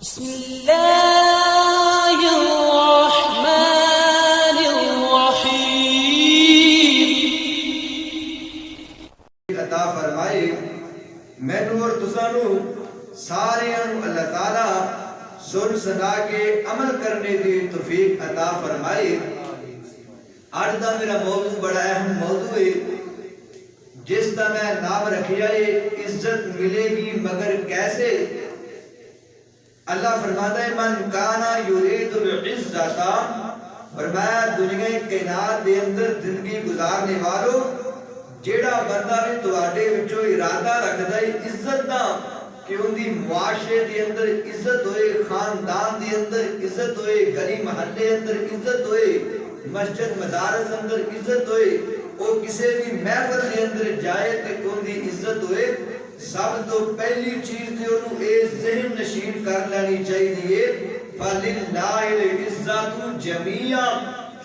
بسم اللہ الرحمن الرحیم۔ عطا فرمائے مینوں اور تسانو ساریاں نوں اللہ تعالی سن سنا کے عمل کرنے دی توفیق عطا فرمائے۔ اج دا میرا موضوع بڑا اہم موضوع ہے جس دا میں نام رکھیا ہے عزت ملے گی مگر کیسے۔ اللہ فرماتا ہے من کانا یرید العزت، فرمایا دنیا کائنات دے اندر زندگی گزارنے والو جیڑا بندہ بھی تواڈے وچوں ارادہ رکھدا ہے عزت دا کہ ان دی معاشرے دے اندر عزت ہوئے، خاندان دے اندر عزت ہوئے، گلی محلے اندر عزت ہوئے، مسجد مدارس اندر عزت ہوئے، او کسے بھی محفل دے اندر جائے تے ان دی عزت ہوئے، سب تو پہلی چیز تے انہوں اے ذہن نشین کر لینی چاہیے فَلِلَّهِ الْعِزَّةُ جَمِيعًا،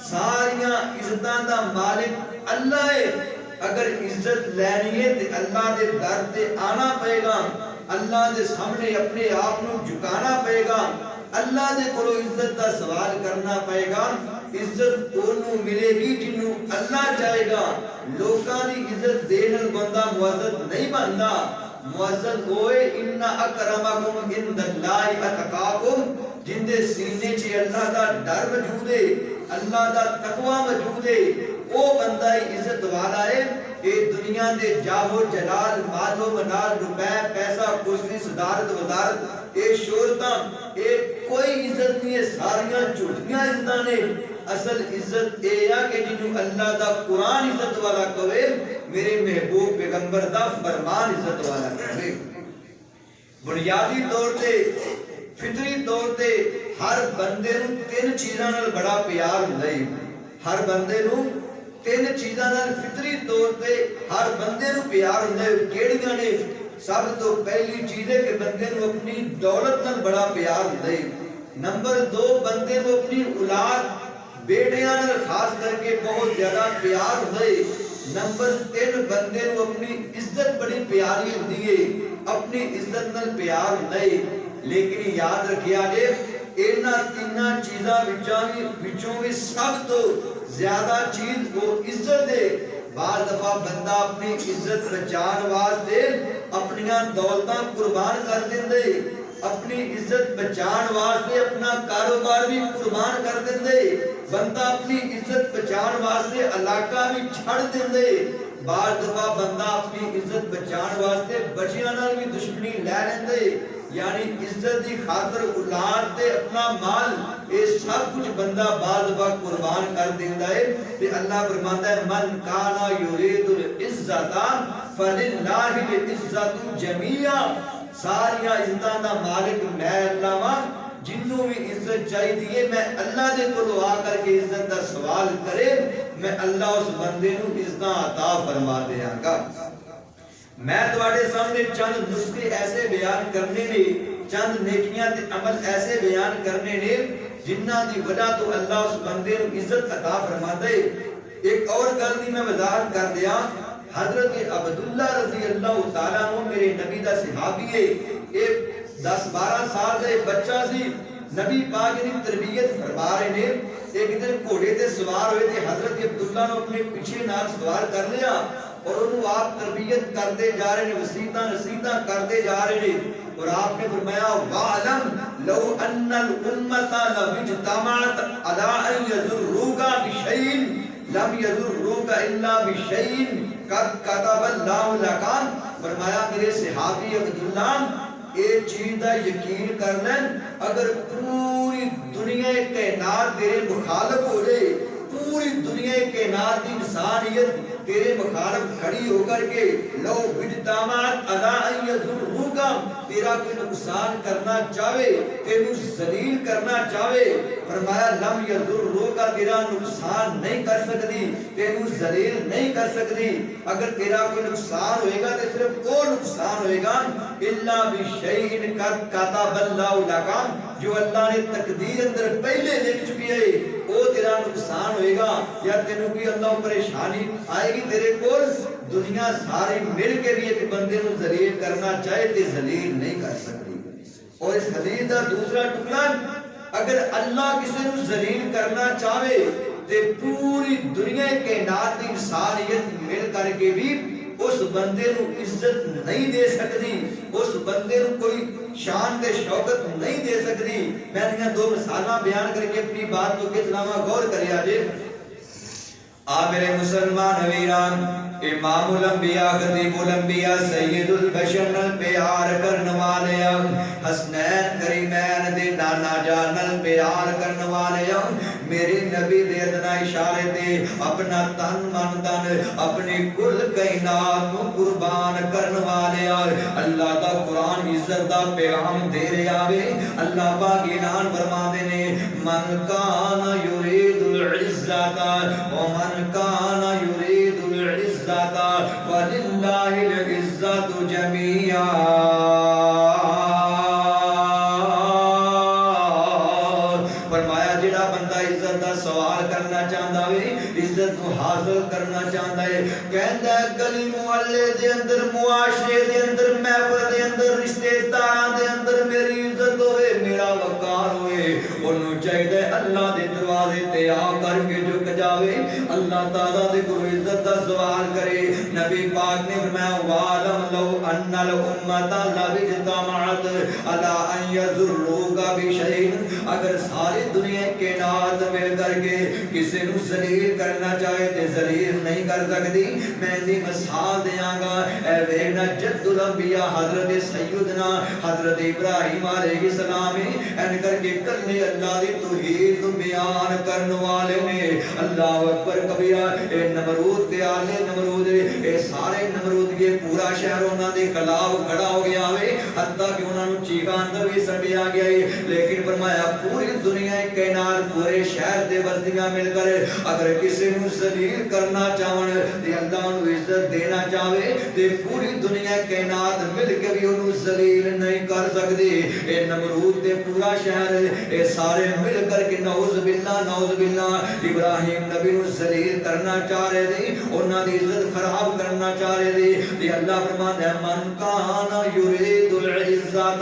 ساریاں عزتاں دا مالک اللہ ہے۔ اگر عزت لینی ہے تے اللہ دے در تے آنا پئے گا، اللہ دے سامنے اپنے آپ نوں جھکانا پئے گا، اللہ دے کولوں عزت دا سوال کرنا پئے گا۔ عزت اونوں ملے گی جنوں اللہ چاہے گا۔ لوکاں دی عزت دین بندہ معزز نہیں بندا، معزز ہوئے ان اکرمکم عند اللہ اتقاکم، جن دے سینے چ اللہ دا ڈر موجود ہے، اللہ دا تقوی موجود ہے، او بندہ عزت والا ہے۔ اے دنیا دے جاہو جلال مال و منال روپے پیسہ کرسی صدارت وزارت اے شہرتاں اے کوئی عزت نہیں ہے، ساریاں جھوٹیاں عزتاں نے۔ اصل عزت اے ہے کہ جنوں اللہ دا قرآن عزت والا کہے، میرے محبوب پیغمبر دا فرمان عزت والا کہے۔ بنیادی طور تے فطری طور تے ہر بندے نوں تین چیزاں نال بڑا پیار ہوندا ہے۔ ہر بندے نوں تین چیزاں نال فطری طور تے ہر بندے نوں پیار ہوندا ہے۔ کیڑیاں نے؟ سب تو پہلی چیز ہے کہ بندے نوں اپنی دولت نال بڑا پیار ہوندا ہے۔ نمبر دو، بندے نوں اپنی اولاد بیٹیاں نال خاص کر کے بہت زیادہ پیار ہوندا ہے۔ نمبر تین، بندے نوں اپنی عزت بڑی پیاری ہوندی ہے، اپنی عزت نال پیار ہوندا ہے۔ لیکن یاد رکھیا جے انہاں تیناں چیزاں وچوں وی سب تو زیادہ چیز وہ عزت ہے۔ بعض دفعہ بندہ اپنی عزت بچان واسطے اپنیاں دولتاں قربان کر دیندے، اپنی عزت بچان واسطے اپنا کاروبار بھی قربان کر دیندے، بندہ اپنی عزت بچان واسطے علاقہ بھی چھڑ دیندے۔ بعض دفعہ بندہ اپنی عزت بچان واسطے بچیاں نال بھی دشمنی لے لیندے، یعنی عزت دی خاطر اولاد تے اپنا مال اے سب کچھ بندہ بعض دفعہ قربان کر دیندا ہے۔ تے اللہ فرماندا ہے من کانا یرید العزت فللہ العزت جمیعا، ساریاں عزتاں دا مالک میں اللہ ہاں۔ جنوں بھی عزت چاہیے میں اللہ دے کولوں آ کر کے عزت دا سوال کرے، میں اللہ اس بندے نوں عزتاں عطا فرما دیاں گا۔ میں تواڈے سامنے چند نسخے ایسے بیان کرنے نے، چند نیکیاں تے عمل ایسے بیان کرنے نے جنہاں دی وجہ تو اللہ اس بندے نوں عزت عطا فرماتا ہے۔ ایک اور گل دی میں وضاحت کر دیاں، حضرت عبداللہ رضی اللہ تعالیٰ عنہ میرے نبی دا صحابی ہے، ایک 10-12 سال دا بچہ سی، نبی پاک دی تربیت فرما رہے نے۔ ایک دن گھوڑے تے سوار ہوئے تھے، حضرت عبداللہ نے اپنے پیچھے نال سوار کر لیا اور انہوں آپ تربیت کرتے جا رہے ہیں، وصیتاں نصیحتاں کرتے جا رہے ہیں، اور آپ نے فرمایا وَعْلَمْ لَوْ أَنَّ الْأُمَّةَ لَوْ اجْتَمَعَتْ عَلَىٰ أَن يَضُرُّوكَ بِشَيْءٍ لَمْ يَضُرُّوكَ إِلَّا بِشَيْءٍ قَدْ كَتَبَ اللَّهُ لَكَ، فرمایا میرے صحابی عبداللہ ایک چیز دا یقین کر لیں، اگر پوری دنیا کائنات تیرے مخالف ہو جائے، پوری دنیا کائنات کی انسانیت تیرے مخالف کھڑی ہو کر کے لو اجتماعت علی ان یضروک، تیرا کوئی نقصان کرنا چاہے، تینوں ذلیل کرنا چاہے، فرمایا لم یضروک، تیرا نقصان نہیں کر سکتی، تینوں ذلیل نہیں کر سکتی۔ اگر تیرا کوئی نقصان ہوئے گا تو صرف وہ نقصان ہوئے گا الا بشیء قد کتب اللہ لک، جو اللہ نے تقدیر اندر پہلے لکھ چکی ہے وہ تیرا نقصان ہوئے گا، یا تینوں کوئی اللہ پریشانی آئے گی تیرے کول۔ دنیا ساری مل کے بھی ایک بندے نوں ذلیل کرنا چاہے تے ذلیل نہیں کر سکتی۔ اور اس حدیث کا دوسرا ٹکڑا اگر اللہ کسی نو ذلیل کرنا چاہے تے پوری دنیا کائنات کی انسانیت مل کر کے بھی اس بندے نو عزت نہیں دے سکتی، اس بندے نو کوئی شان تے شوکت نہیں دے سکتی۔ میں نے دو مثالاں بیان کر کے اپنی بات کو کتنا غور کریا جے۔ آ میرے مسلمان ویران، امام الانبیاء خطیب الانبیاء سید البشر نال پیار کرن والے حسنین کریمین دے نانا جان نال پیار کرن والے میرے نبی دے ادنا اشارے دے اپنا تن من دن اپنی کل کائنات نو قربان کرن والے اللہ دا قرآن عزت دا پیغام دے رہا وے۔ اللہ پاک اعلان فرماندے نے من کان یرید العزت ومن کان یرید العزت وَلِلَّهِ الْعِزَّةُ جَمِيعًا۔ فرمایا جڑا بندہ عزت دا سوال کرنا چاہتا ہے، عزت کو حاصل کرنا چاہتا ہے، کہندا ہے گلی محلے دے اندر، معاشرے دے اندر، محفل دے اندر، رشتے داراں دے اندر میری عزت ہوئے، میرا وقار ہوئے، انہوں چاہیے اللہ دے دروازے تے آ کر کے جھک جاوے، اللہ تعالیٰ دے کو عزت دا سوال کرے۔ نبی پاک نے فرمایا وَعَلَمْ لَوْ أَنَّ الْأُمَّةَ لَوْ اجْتَمَعَتْ عَلَىٰ أَن يَضُرُّوكَ بِشَيْءٍ، اگر ساری دنیا کائنات مل کر کے کسی نو ذلیل کرنا چاہے تے ذلیل نہیں کر سکتی۔ میں دی مثال دیاں گا، اے وینا جد الانبیاء حضرت سیدنا حضرت ابراہیم علیہ السلام ان کر کے کلے اللہ دی توحید بیان کرن والے نے۔ اللہ اکبر کبیرہ۔ اے نمرود تے آلے نمرود، اے سارے نمرود کے پورا شہر انہاں دے خلاف کھڑا ہو گیا وے، حتیٰ کہ انہاں نو چیخاں اندر بھی سٹیا گیا ہے، لیکن فرمایا پوری دنیا کائنات پورے شہر دے بستیاں مل کر اگر کسی نو ذلیل کرنا چاہن تے اللہ نو عزت دینا چاہے تے پوری دنیا کائنات مل کے بھی انہوں ذلیل نہیں کر سکتے۔ اے نمرود تے پورا شہر اے سارے مل کر کے نعوذ باللہ ابراہیم نبی نو ذلیل کرنا چاہ رہے تھے، انہاں دی عزت خراب کرنا چاہ رہے تھے۔ تے اللہ فرماتا ہے من کان یرید العزت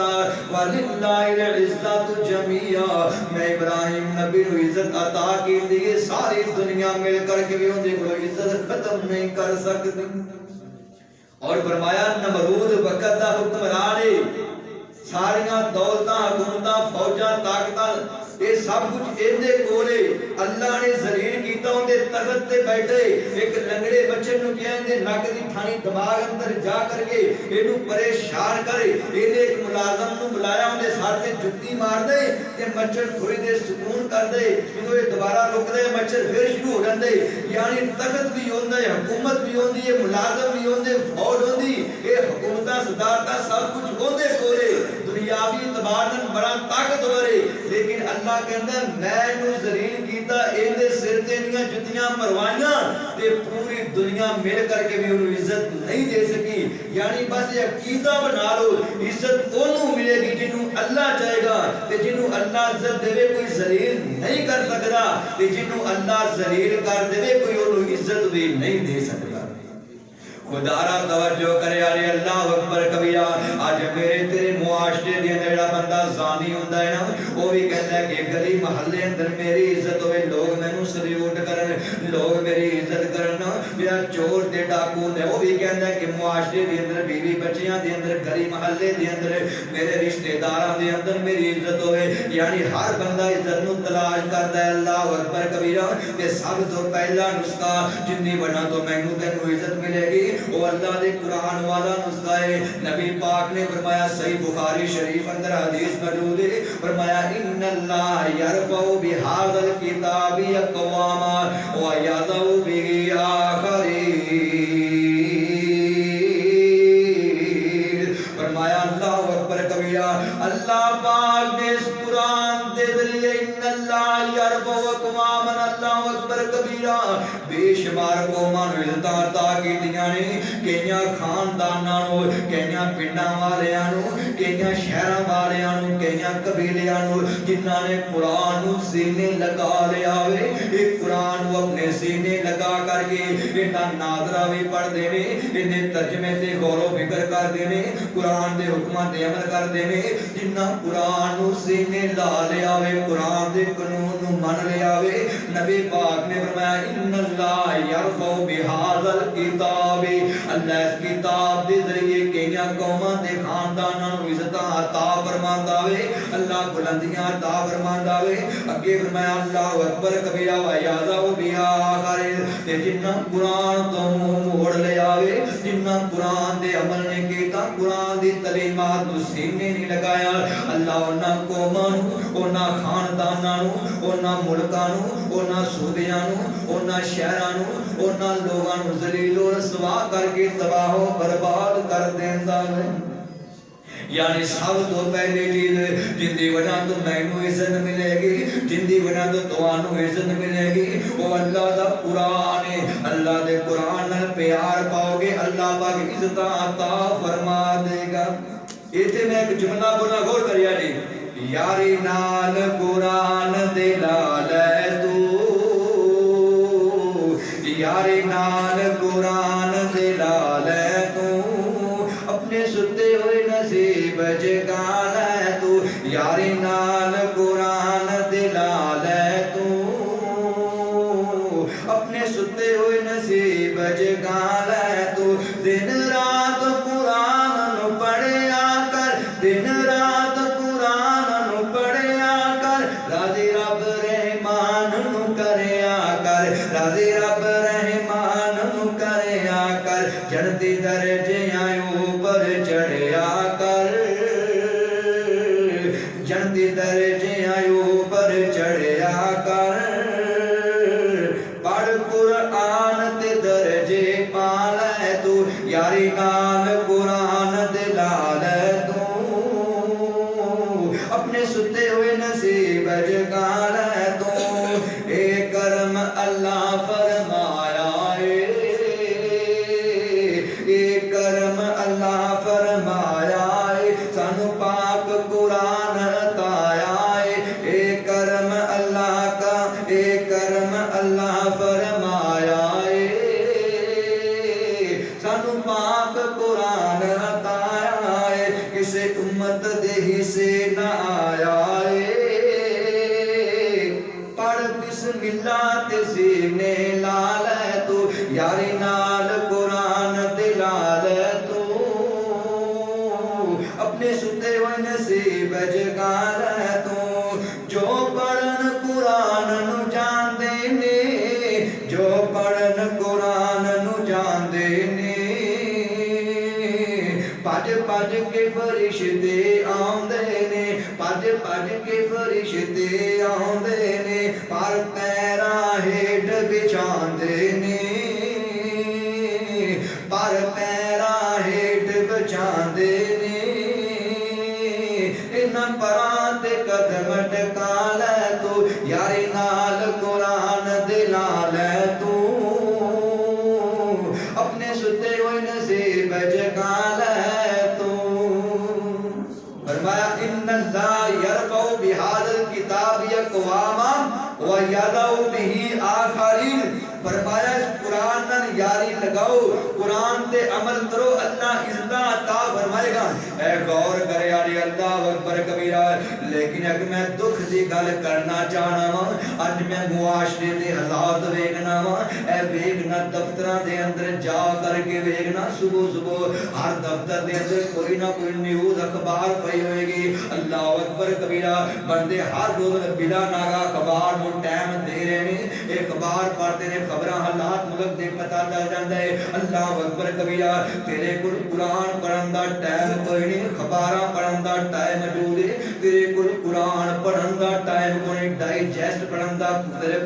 وللہ العزت جميعا، میں ابراہیم نبی نو عزت عطا کی دی، ساری دنیا مل کر کے بھی ان دی کوئی عزت ختم نہیں کر سکتی۔ اور فرمایا نمرود وقت دا حکمرانے، ساریاں دولتاں حکومتاں فوجاں طاقتاں یہ سب کچھ ایندے کولے، اللہ نے ذلیل کیتا ان دے تخت تے بیٹھے، ایک لنگڑے بچے نو کیا اندے نک دی تھانی دماغ اندر جا کر کے اینو پریشان کرے، ایندے ایک ملازم نو بلایا ان دے سر تے جُتی مار دے تے مچھر تھوڑی دیر سکون کر دے، جدوں یہ دوبارہ رک دے مچھر پھر شروع ہو جاندے۔ یعنی تخت بھی ہوندا ہے، حکومت بھی ہوندی ہے، ملازم بھی ہوندے، فوج ہوندی، یہ حکومتاں صدارتاں سب کچھ ہوندے کولے، دنیاوی اعتبار نال بڑا طاقتور ہے، لیکن اللہ کہندا ہے میں انہوں ذلیل کیتا، ایندے سر تے انہاں جتیاں مروائیاں تے پوری دنیا مل کر کے بھی انہوں عزت نہیں دے سکی۔ یعنی بس یہ عقیدہ بنا لو، عزت انہوں ملے گی جنہوں اللہ چاہے گا، تے جنہوں اللہ عزت دے کوئی ذلیل نہیں کر سکتا، تے جنہوں اللہ ذلیل کر دے کوئی انہوں عزت بھی نہیں دے سکتا۔ خدارا توجہ کرے آرے اللہ اکبر کبیرہ۔ آج میرے تیرے معاشرے دے جڑا بندہ زانی ہوندا ہے نا، وہ بھی کہتا ہے کہ گلی محلے اندر میری عزت ہوئے، لوگ مینوں سلیوٹ کرن، لوگ میری عزت کرن، میرا چور تے ڈاکو نے وہ بھی کہندا ہے کہ معاشرے دے اندر بیوی بچیاں دے اندر گلی محلے دے اندر میرے رشتہ داراں دے اندر میری عزت ہوئے۔ یعنی ہر بندہ عزت نو تلاش کردا ہے۔ اللہ اکبر کبیرہ۔ تے سب تو پہلا نسخہ جنی بنا تو مینوں تینوں عزت ملے گی وہ اللہ دے قرآن والا نسخہ ہے۔ نبی پاک نے فرمایا صحیح بخاری شریف اندر حدیث موجود ہے، فرمایا ان اللہ یرفع بہذا الکتاب اقواما ویضع بہ آخرین۔ فرمایا اللہ اکبر کبیرہ، اللہ پاک نے اس قرآن دے ذریعے ان اللہ یرفع اقواما، اللہ اکبر کبیرہ، بے شمار قوماں نو عزتاں عطا کیتیاں نے، کئیاں خانداناں نو، کئیاں پنڈاں والیاں نو، کئیاں شہراں والیاں نو، کئیاں قبیلیاں جنہاں نے قرآن سینے لگا لیا وے ایک قرآن اپنے سینے لگا کر کے انہاں ناظرہ بھی پڑھ دینے انہیں ترجمے تے غور و فکر کر دینے قرآن دے حکمہ تے عمل کر دینے جنہاں قرآن سینے لا لیا وے قرآن دے قانون من لیا وے نبی پاک نے فرمایا ان اللہ یرفع بہذا الکتاب اللہ اس کتاب دے ذریعے کئیاں قوماں دے خانداناں نوں عزتاں عطا فرماندا وے اللہ بلندیاں عطا فرماندا وے اگے فرمایا اللہ اکبر کبیرہ و یعظم بہا آخر تے جنہاں قرآن تو منہ موڑ لیا وے جنہاں قرآن دے عمل نے کیتا قرآن دی تعلیمات نوں سینے نہیں لگایا اللہ انہاں قوماں نوں انہاں خانداناں نوں انہاں ملکاں نوں انہاں صوبیاں نوں انہاں شہراں نوں انہاں لوگاں نوں ذلیل و رسوا کر کے تباہ و برباد کر دیندا ہے یعنی سب تو پہلی چیز جن دی وجہ تو مینوں عزت ملے گی جن دی وجہ تو تانوں عزت ملے گی وہ اللہ دا قرآن ہے اللہ دے قرآن نال پیار پاؤ گے اللہ پاک عزت عطا فرما دے گا ایتھے میں ایک جملہ بولا غور کریا جی یاری نال قرآن دے لالے تو یاری نال قرآن دے لالے تو اپنے ستے ہوئے نصیب جگا لے تو یاری نال قرآن دے لالے تو اپنے ستے ہوئے نصیب جگا لے تو دن رات قرآن نو پڑھیا کر دن رات قرآن نو پڑھیا کر راضی رب رحمان نو کریا کر راضی رب رحمان نو کریا کر جنتی درجیاں اوپر چڑھیا کر جنتی درجیاں اوپر چڑھیا کر پڑھ قرآن تے درجے پا لے تو یاری نال قرآن دے لالے تو اپنے ستے ہوئے نصیب جگا لے تو اے کرم اللہ فرمایا اے کرم اللہ فرمایا سانو پاک قرآن عطایا اے کرم اللہ کا اے کرم اللہ فرمایا سانو پاک قرآن عطایا کسے امت دے حصے نہ آیا پڑھ بسم اللہ تے سینے لا لے تو یاری نال قرآن دے لالے تو اپنے ستے ہوئے نصیب جگا لے تو جو پڑھن قرآن نو جان دے نے جو پڑھن قرآن نو جان دے نے پج پج کے فرشتے آندے نے پج پج کے فرشتے آندے نے پر پیراں ہیٹھ بچھاندے نے پر پیراں ہیٹھ بچھاندے نے انہاں پراں تے قدم ٹکا لے تو یاری نال قرآن دے لالے تو اپنے ستے ہوئے نصیب جگا لے تو فرمایا ان اللہ یرفع بہذا الکتاب اقواما ویضع بہ آخرین فرمایا اس قرآن نال یاری لگاؤ قرآن تے عمل کرو اللہ عزت عطا فرمائے گا اے غور کرے یاری اللہ اکبر کبیرہ لیکن اگر میں دکھ دی گل کرنا چاہنا وا اج میں معاشرے دے حالات ویکھنا وا اے ویکھنا دفتراں دے اندر جا کر کے ویکھنا صبح صبح ہر دفتر دے اندر کوئی نہ کوئی نیوز اخبار پئی ہوئے گی اللہ اکبر کبیرہ بندے ہر روز بلا ناگا اخبار نو ٹائم دے رہے نے اخبار پڑھتے نے خبراں حالات ملک دے پتہ چل جاندا ہے اللہ اکبر کبیرہ تیرے کول قرآن پڑھن دا ٹائم کوئی نہیں خبراں پڑھن دا ٹائم موجود ہے تیرے کول قرآن پڑھن دا ٹائم کوئی نہیں ڈائجسٹ پڑھن دا تیرے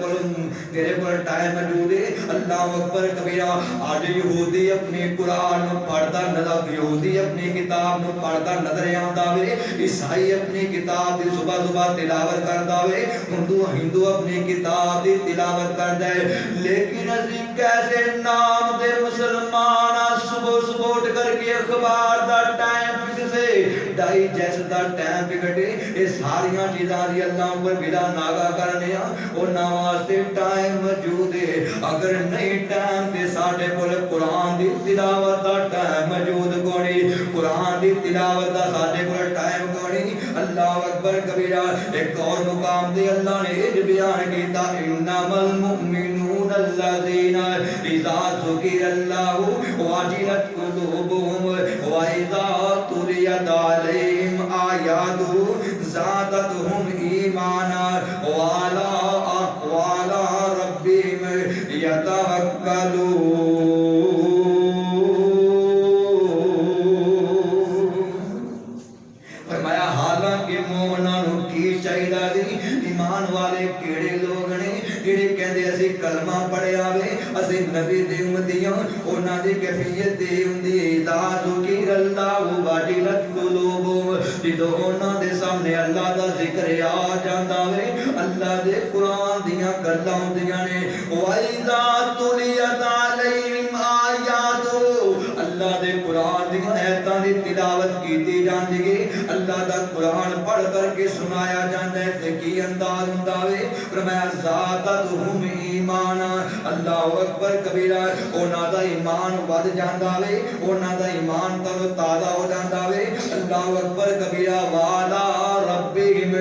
کول ٹائم موجود ہے اللہ اکبر کبیرہ آج یہودی اپنے قرآن نو پڑھدا نظر یہودی اپنی کتاب نو پڑھدا نظر آندا وے عیسائی اپنی کتاب دی صبح صبح تلاوت کردا وے ہندو اپنی کتاب دی تلاوت کردا ہے لیکن اسی کیسے نام دے مسلمان صبح صبح اٹھ کر کے اخبار دا ٹائم فکس ہے جائی جیسے دا ٹائم بگڑے یہ ساریاں چیزاں دی اللہ پر بلا ناگا کرنے اور نواستے ٹائم موجود ہے اگر نہیں ٹائم تے ساڑھے پول قرآن دی تلاوت دا ٹائم موجود کوڑی قرآن دی تلاوت دا ساڑھے پول ٹائم کوڑی اللہ اکبر کبیرہ ایک اور مقام دے اللہ نے یہ بیان کیتا انما المؤمنون الذین اذا ذکر اللہ واجلت قلوبهم واذا تلیت علیہم آیاتہ زادتهم ایمانا وعلی ربهم یتوکلون فرمایا حالانکہ مومنانوں کی چاہیدہ دی ایمان والے کیڑے لوگ نے جڑے کہندے اسی کلمہ پڑھیا وے اسی نبی دی امتیاں انہاں دی کیفیت دی ہوندی اذا ذکر اللہ وجلت قلوبهم جدوں انہاں دے سامنے اللہ دا ذکر آ جاندا وے اللہ دے قرآن دیاں گلاں ہوندیاں نے وَإِذَا تُلِيَتْ عَلَيْهِمْ آیاتُ اللہ دے قرآن دیاں آیتاں دی تلاوت کیتی جاندی ہے اللہ دا قرآن پڑھ کر کے سنایا جاندا ہے تے کی انداز ہوندا وے فرمایا زادتہم ایمانا اللہ اکبر کبیرہ انہاں دا ایمان ود جاندا وے انہاں دا ایمان تر تازہ ہو جاندا وے اللہ اکبر کبیرہ والا ربہم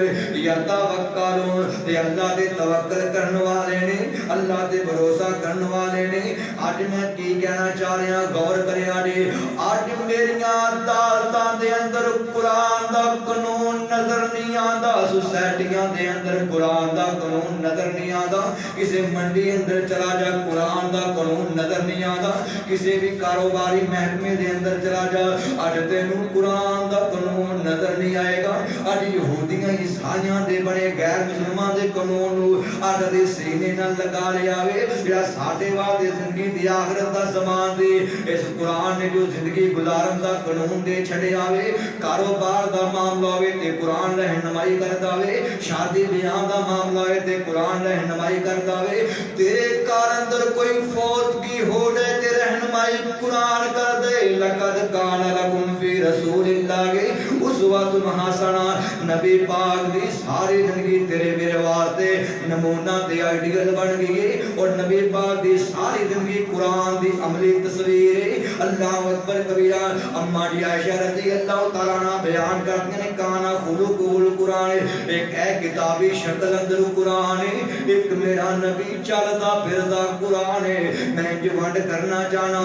یتوکلون تے اللہ دے توکل کرن والے نے اللہ دے بھروسہ کرن والے نے اج میں کی کہنا چاہ رہا غور کریا جی اج میریاں عدالتاں دے اندر قرآن دا قانون نظر نہیں آندا سوسائٹیاں دے اندر قرآن دا قانون نظر نہیں آندا کسی منڈی اندر چلا جا قرآن دا قانون نظر نہیں آندا کسی بھی کاروباری محکمے دے اندر چلا جا اج تینوں قرآن دا قانون نظر نہیں آئے گا اج یہودیاں عیسائیاں دے بڑے غیر مسلمان دے قانون نو اج دے سینے نال لگا لیا وے جڑا ساڈے واسطے زندگی دی آخرت دا زمان دے اس قرآن نے جو زندگی گزارن دا قانون دے چھڑیا وے کاروبار دا معاملہ ہوئے تے قرآن رہنمائی کردا وے شادی بیاہ دا معاملہ ہوئے تے قرآن رہنمائی کردا وے تیرے کار اندر کوئی فوت کی ہو جائے تے رہنمائی قرآن کر دے لقد کان لکم فی رسول اللہ اسوۃ حسنہ نبی پاک دی ساری زندگی تیرے میرے واسطے نمونہ تے آئیڈیل بن گئی اور نبی پاک دی ساری زندگی قرآن دی عملی تصویر ہے اللہ اکبر کبیرہ اما جی عائشہ رضی اللہ تعالیٰ عنہ بیان کرتے ہیں کانا خلق القرآن ایک ہے کتابی شکل اندر قرآن ایک میرا نبی چلتا پھردا قرآن میں جو ونڈ کرنا چاہنا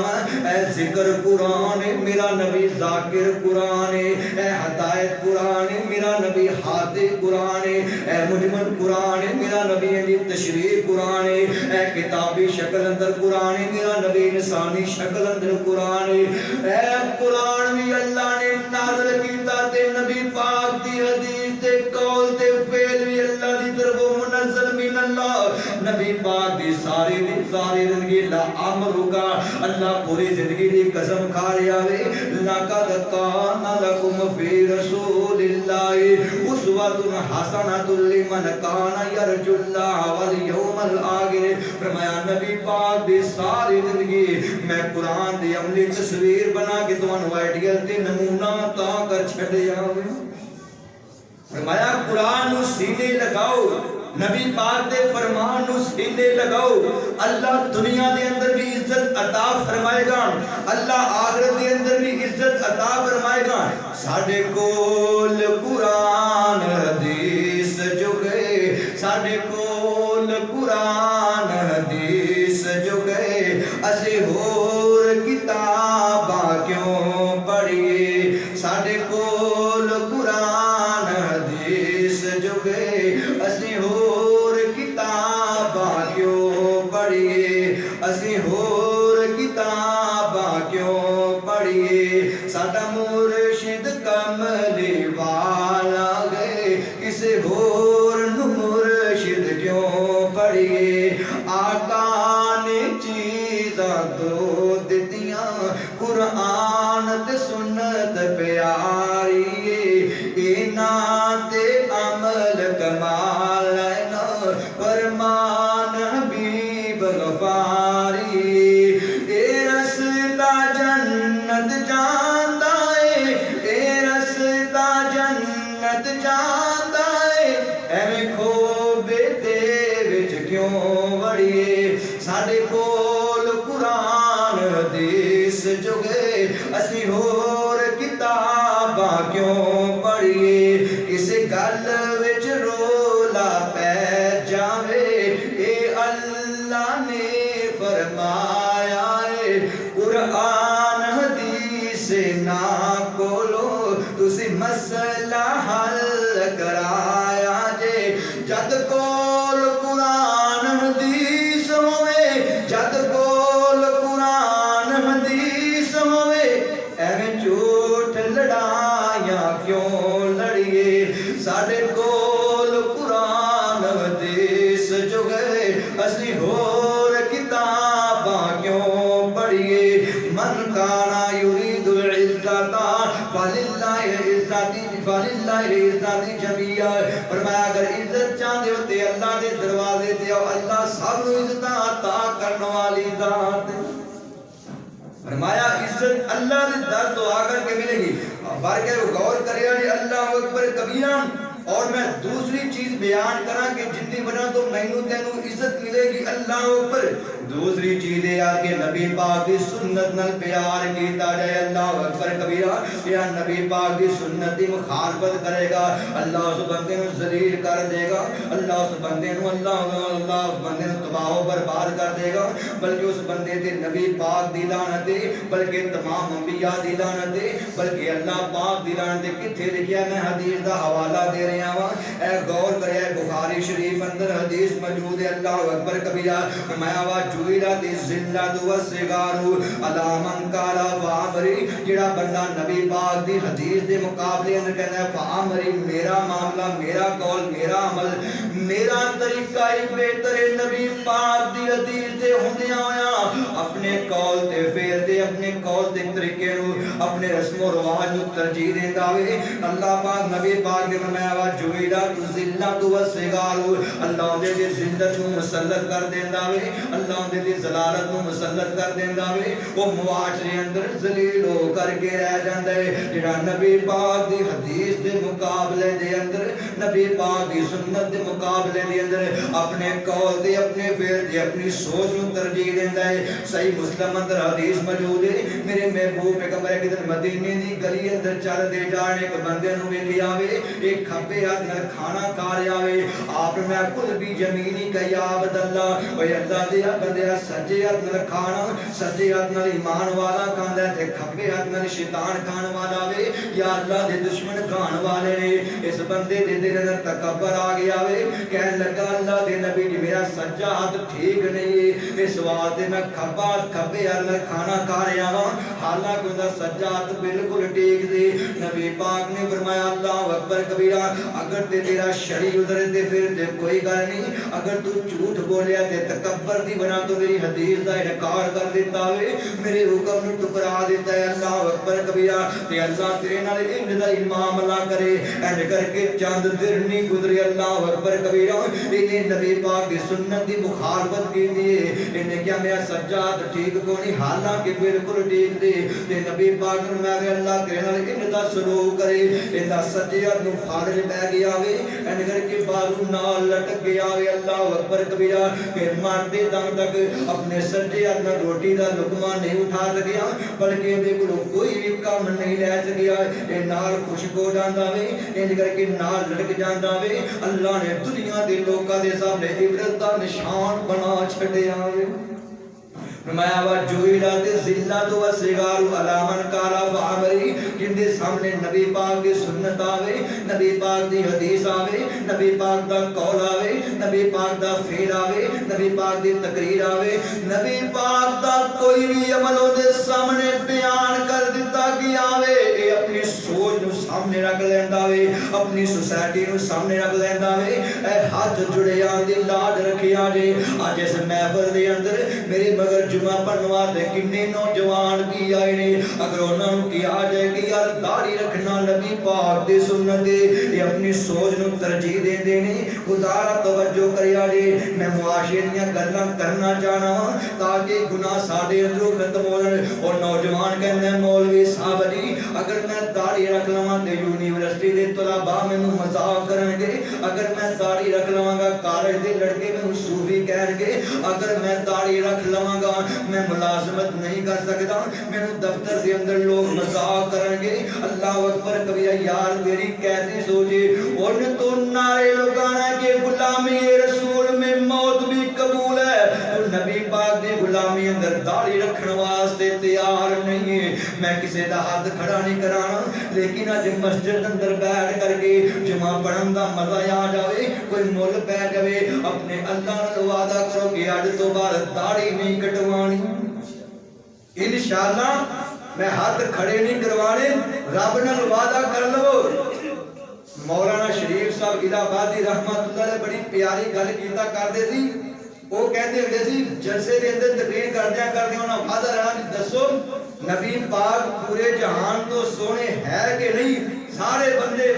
اے ذکر قرآن میرا نبی ذاکر قرآن اے ہدایت قرآن میرا نبی ہادی قرآن اے مجمل قرآن میرا نبی تشریح قرآن اے کتابی شکل اندر قرآن میرا نبی انسانی شکل اندر قرآن اے قرآن بھی اللہ نے نازل کیتا تے نبی پاک دی حدیث تے قول تے فعل بھی اللہ دی طرف منزل من اللہ نبی پاک دی ساری زندگی لا امرکا اللہ پوری زندگی دی قسم کھا رہا وے لقد کان لکم فی رسول اللہ اسوۃ حسنۃ لمن کان یرجو اللہ والیوم الآخر فرمایا نبی پاک دی ساری زندگی میں قرآن دی عملی تصویر بنا کے تمہوں آئیڈیل تے نمونہ تا کر چھڑیا ہوئے فرمایا قرآن نو سینے لگاؤ نبی پاک دے فرمان نو سینے لگاؤ اللہ دنیا دے اندر بھی عزت عطا فرمائے گا اللہ آخرت دے اندر بھی عزت عطا فرمائے گا ساڈے کول قرآن حدیث جو گئے ساڈے کول قرآن حدیث جو گئے اسی ہور کتاباں کیوں پڑھیے ساڈے کول قرآن حدیث جو گئے اسی ہور کتاباں کیوں پڑھیے اسی ہور کتاباں کیوں پڑھیے ساڈا مرشد کملی والا گئے کسی ہور نو مرشد کیوں پڑھیے آقا نے چیزاں دو دتیاں قرآن تے سنت پیاری اینا تے عمل کمال اینا فرمان حبیب غفاری اے رستا جنت جاندا اے رستا دے تے اللہ دے دروازے تے آؤ اللہ سب نو عزت عطا کرن والی ذات ہے فرمایا عزت اللہ دے در تو آ کر کے ملے گی بار کے غور کرے اللہ اکبر کبیرہ اور میں دوسری چیز بیان کرا کہ جتنی بنا تو مینوں تینوں عزت ملے گی اللہ اوپر دوسری چیز ہے کہ نبی پاک کی سنت نال پیار کیتا جائے اللہ اکبر کبیرہ یا نبی پاک کی سنت دی مخالفت کرے گا اللہ اس بندے نو ذلیل کر دے گا اللہ اس بندے نو اللہ اس بندے نو تباہ و برباد کر دے گا بلکہ اس بندے تے نبی پاک دی لعنت ہے بلکہ تمام انبیاء دی لعنت ہے بلکہ اللہ پاک دی لعنت کتھے لکھیا میں حدیث دا حوالہ دے رہا ہوں اے غور کرے بخاری شریف اندر حدیث موجود ہے اللہ اکبر کبیرہ فرمایا وا جویرات الذلۃ والصغار علی من قال فامری جڑا بندہ نبی پاک دی حدیث دے مقابلے اندر کہندا ہے فامری میرا معاملہ میرا قول میرا عمل میرا طریقہ ہی بہتر ہے نبی پاک دی حدیث دے ہوندیاں ہویا اپنے قول تے فعل دے اپنے قول تے طریقے نو اپنے رسم و رواج نو ترجیح دیندا وے اللہ پاک نبی پاک نے فرمایا وا جویرات الذلۃ والصغار اللہ دے ذلت نو مسلط کر دیندا وے اللہ دے ذلالت نو مسلط کر دیندا وے او معاشرے اندر ذلیل ہو کر کے رہ جاندا ہے جڑا نبی پاک دی حدیث دے مقابلے دے اندر نبی پاک دی سنت دے مقابلے دے اندر اپنے قول دے اپنے فعل دے اپنی سوچ نو ترجیح دیندا ہے صحیح مسلم اندر حدیث موجود ہے میرے محبوب پیغمبر ایک دن مدینے دی گلی اندر چل دے جان ایک بندے نو ویکھیا وے ایک کھبے ہاتھ نال کھانا کھا رہا وے آپ نے میں خود بھی زمینی کہ یا عبد اللہ اوے اللہ دے بندیا سجے ہاتھ نال کھانا سجے ہاتھ نال ایمان والا کھاندا تے کھبے ہاتھ نال شیطان کھان والا وے یا اللہ دے دشمن کھان والے نے اس بندے دے دل اندر تکبر آ گیا وے کہن لگا اللہ دے نبی جی میرا سجا ہاتھ ٹھیک نہیں اس واسطے میں کھبا کھبے ہاتھ نال کھانا کھا رہا ہاں حالانکہ ان دا سجا ہاتھ بالکل ٹھیک سی نبی پاک نے فرمایا اللہ اکبر کبیرہ اگر تے تیرا شرع ادھر تے پھر تے کوئی گل نہیں اگر تو جھوٹ بولیا تے تکبر دی بنا تو میری حدیث دا انکار کر دیتا وے میرے حکم نو ٹکرا دیتا ہے اللہ اکبر کبیرہ تے اللہ تیرے نال انج دا معاملہ کرے انج کر کے چند دن نہیں گزرے اللہ اکبر کبیرہ انہیں نبی پاک دی سنت دی مخالفت کی دی انہیں کیا میرا سجاد ٹھیک کو نہیں حالانکہ بالکل ٹھیک دی تے نبی پاک نے میں اللہ تیرے نال انج دا سلوک کرے اندا سجاد نو فارغ بہ گیا وے انج کر کے بازو نال لٹک گیا وے اللہ اکبر کبیرہ کہ مرتے دم تک اپنے سجے ہاتھ نال روٹی دا لقمہ نہیں اٹھا سکیا بلکہ دے کول کوئی بھی کام نہیں لے سکیا اے نال خوشک ہو جاندا وے انج کر کے نال لٹک جاندا وے اللہ نے دنیا دے لوکاں دے سامنے عبرت دا نشان بنا چھڈیا وے فرمایا وا جویرات الذلۃ والصغار علی من قال فامری جن دے سامنے نبی پاک دی سنت آوے نبی پاک دی حدیث آوے نبی پاک دا قول آوے نبی پاک دا فعل آوے نبی پاک دی تقریر آوے نبی پاک دا کوئی بھی عمل دے سامنے بیان کر دیتا گیا وے اے اپنی سوچ نو سامنے رکھ لیندا وے اپنی سوسائٹی نو سامنے رکھ لیندا وے اے ہاتھ جڑیا دی لاج رکھیا جے اج اس محفل دے اندر میرے مگر جمعہ پڑھوا دے کنے نوجوان بھی آئے نے اگر انہوں نے کیا جائے کہ یار داڑھی رکھنا نبی پاک دے سنت دے یہ اپنی سوچ نو ترجیح دے دینے خدا را توجہ کریا جے میں معاشرے گلاں کرنا چاہنا تاکہ گناہ ساڈے اندروں ختم ہو جائے اور نوجوان کہندے مولوی صاحب جی اگر میں داڑھی رکھ لواں تے یونیورسٹی دے طلباء مینوں مذاق کرن گے اگر میں داڑھی رکھ لواں گا کالج دے لڑکے مینوں صوفی کہن گے اگر میں داڑھی رکھ لواں گا میں ملازمت نہیں کر سکتا میں دفتر دے اندر لوگ مذاق کریں گے اللہ اکبر کبیرہ یار تیری کیسی سوچے اور تو نعرے لگانا ہے کہ غلامی رسول میں موت بھی قبول ہے تو نبی پاک دی غلامی اندر داڑھی رکھنے واسطے تیار نہیں ہے میں کسی دا ہاتھ کھڑا نہیں کرانا لیکن اج مسجد اندر بیٹھ کر کے جمعہ پڑھن دا مزہ آ جاوے کوئی مول پہ جاوے اپنے اللہ نال وعدہ کرو کہ اج تو بعد داڑھی نہیں کٹوانی انشاءاللہ میں ہاتھ کھڑے نہیں کروانے رب نال وعدہ کر لو مولانا شریف صاحب الہ آبادی رحمت اللہ علیہ بڑی پیاری گل کیتا کرتے سی وہ کہتے ہوئے سی جلسے دے اندر تقریر کردیاں انہاں وعدہ رہا دسو نبی پاک پورے جہان تو سونے ہے کہ نہیں سارے بندے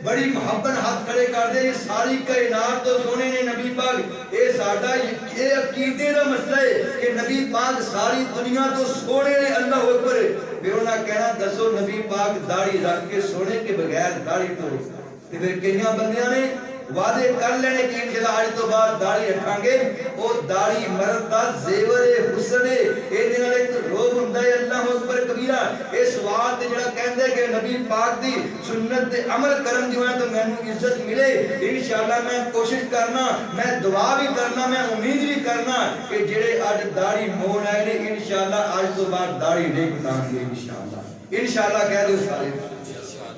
بڑی محبت ہاتھ کھڑے کر دے ساری کائنات تو سونے نے نبی پاک اے ساڈا یہ عقیدے دا مسئلہ ہے کہ نبی پاک ساری دنیا تو سونے نے اللہ اکبر پھر انہاں کہنا دسو نبی پاک داڑھی رکھ کے سونے کے بغیر داڑھی تو تے پھر کئیاں بندیاں نے وعدے کر لینے کہ انشاءاللہ آج تو بعد داڑھی رکھاں گے او داڑھی مرد دا زیور حسن اے دے نال ایک روب ہوندا ہے اللہ اکبر کبیرہ اس وعد تے جڑا کہندا ہے کہ نبی پاک دی سنت تے عمل کرن دی ہوے تو مینوں عزت ملے انشاءاللہ میں کوشش کرنا میں دعا بھی کرنا میں امید بھی کرنا کہ جڑے اج داڑھی موڑ آئے نے انشاءاللہ آج تو بعد داڑھی نہیں کٹان گے انشاءاللہ کہہ دو سارے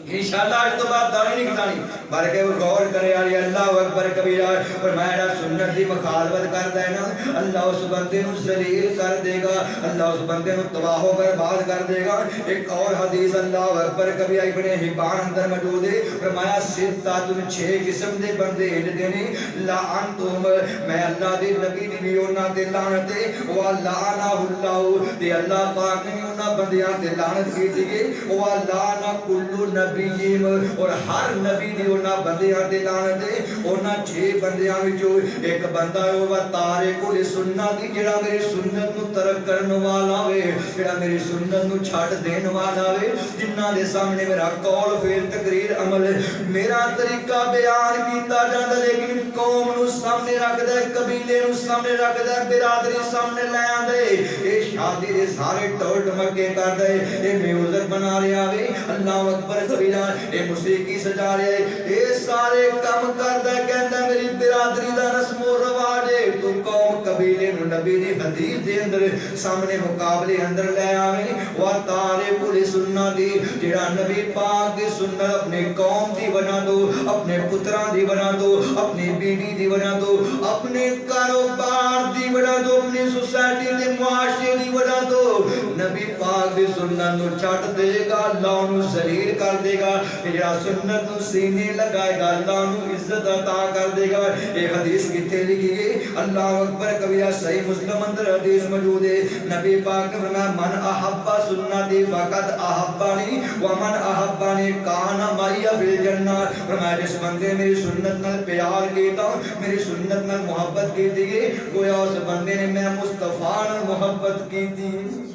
انشاءاللہ آج تو بعد داڑھی نہیں کٹانی بلکہ وہ غور کرے آلی اللہ اکبر کبیرہ فرمایا سنت دی مخالفت کردا ہے نا اللہ اس بندے نو ذلیل کر دے گا اللہ اس بندے نو تباہ و برباد کر دے گا ایک اور حدیث اللہ اکبر کبیرہ ابن حبان اندر موجود ہے فرمایا ستۃ 6 قسم دے بندے ہلدے نے لعنتہم میں اللہ دے نبی دی بھی انہاں تے لعنت ہے ولعنہ اللہ تے اللہ پاک نے انہاں بندیاں تے لعنت کیتی ہے ولعنہ کل نبی اور ہر نبی دی انہاں بندیاں تے لعنت ہے انہاں 6 بندیاں وچوں ایک بندہ ہے وہ تارک سنت دی جڑا میری سنت نو ترک کرن والا وے جڑا میری سنت نو چھڈ دین والا وے جنہاں دے سامنے میرا قول فعل تقریر عمل میرا طریقہ بیان کیتا جاندا لیکن قوم نو سامنے رکھدا ہے قبیلے نو سامنے رکھدا ہے برادری سامنے لے آندا ہے اے شادی دے سارے ٹول ٹمکے کردا ہے اے میوزک بنا رہا وے اللہ اکبر کبیرہ اے موسیقی سجا رہا ہے اے سارے کام کردا ہے کہندا میری برادری دا رسم و رواج ہے تو قوم قبیلے نو نبی دی حدیث دے اندر سامنے مقابلے اندر لے آویں وا تارک سنت دی جڑا نبی پاک دی سنت اپنے قوم دی بنا دو اپنے پتراں دی بنا دو اپنی بیوی دی بنا دو اپنے کاروبار دی بنا دو اپنی سوسائٹی دے معاشرے دی بنا دو نبی پاک دی سنت نو چھڈ دے گا اللہ نو ذلیل کر دے گا جڑا سنت نو سینے لگائے گا اللہ نو عزت عطا کر دے گا یہ حدیث کتے لکھی ہے اللہ اکبر کبیرہ صحیح مسلم اندر حدیث موجود ہے نبی پاک نے فرمایا من احب سنتی فقد احبانی ومن احبانی کان معی فی الجنہ فرمایا جس بندے میری سنت نال پیار کیتا میری سنت نال محبت کیتی ہے گویا اس بندے نے میں مصطفیٰ نال محبت کیتی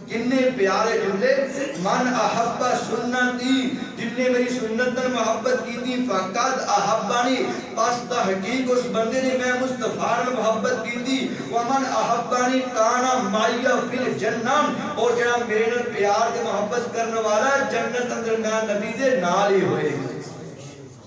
کتنے پیارے جملے من احب سنتی جن نے میری سنت نال محبت کیتی فقد احبانی پس تحقیق اس بندے نے میں مصطفیٰ نال محبت کیتی ومن احبانی کانا معی فی الجنہ اور جڑا میرے نال پیار تے محبت کرنے والا جنت اندر میں نبی دے نال ہی ہوئے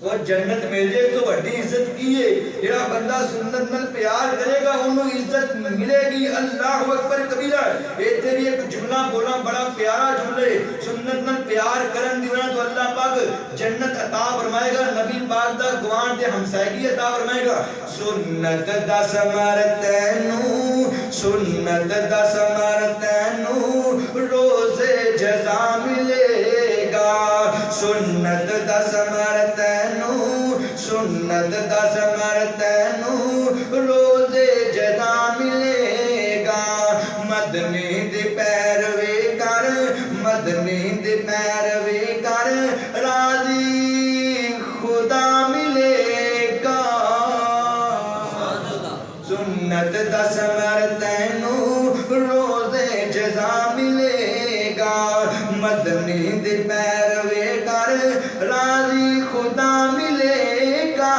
وہ جنت مل جائے تو بڑی عزت کی ہے جڑا بندہ سنت نال پیار کرے گا انہوں عزت ملے گی اللہ اکبر کبیرہ ایتھے بھی ایک جملہ بولا بڑا پیارا جملہ ہے سنت نال پیار کرن دی وجہ تو اللہ پاک جنت عطا فرمائے گا نبی پاک دا گوان تے ہمسائیگی عطا فرمائے گا سنت دا ثمر تینوں سنت دا ثمر تینوں روز جزا ملے گا سنت دا ثمر تینوں سنت دا ثمر تینوں روز جزا ملے گا مدنی دی پیروی کر مدنی دی پیروی کر راضی خدا ملے گا سنت دا ثمر تینوں روز جزا ملے گا مدنی دی پیروی کر راضی خدا ملے گا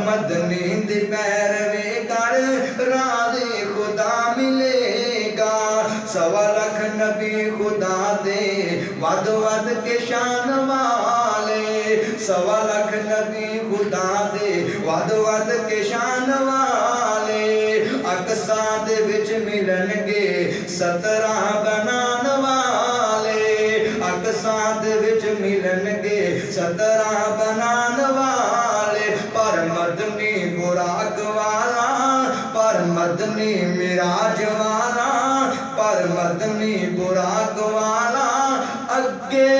مدنی دی پیروی کر راضی خدا ملے گا سوا لکھ نبی خدا دے ود ود کے شان والے سوا لکھ نبی خدا دے ود ود کے شان والے اقصا دے وچ ملن گے 17 بنان والے اقصا دے وچ ملن گے 17 بنان والے پر مدنی براق والا پر مدنی معراج والا پر مدنی براق والا اگے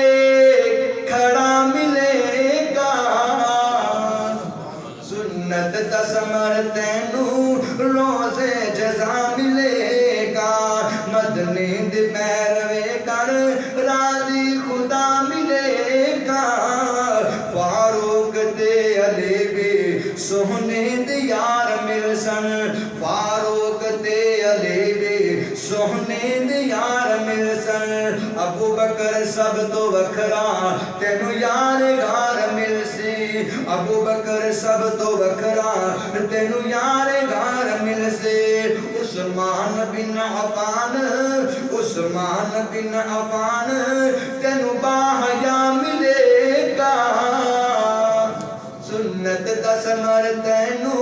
کھڑا ملے گا سنت دا ثمر تینوں روز جزا ملے گا مدنی دی پیروی کر راضی خدا ملے گا فاروق سونے دے یار مل سن فاروق تے علی دے سونے دے یار مل سن ابو بکر سب تو وکھرا تینو یار غار مل سی ابو بکر سب تو وکھرا تینو یار غار مل سی عثمان بن عفان تینو باحیا ملے گا سنت دا ثمر تینو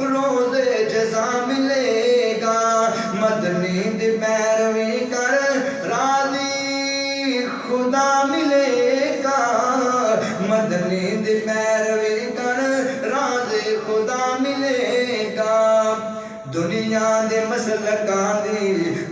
روزے جزا ملے گا مدنی دی پیروی کر راضی خدا ملے گا مدنی دی پیروی کر راضی خدا ملے گا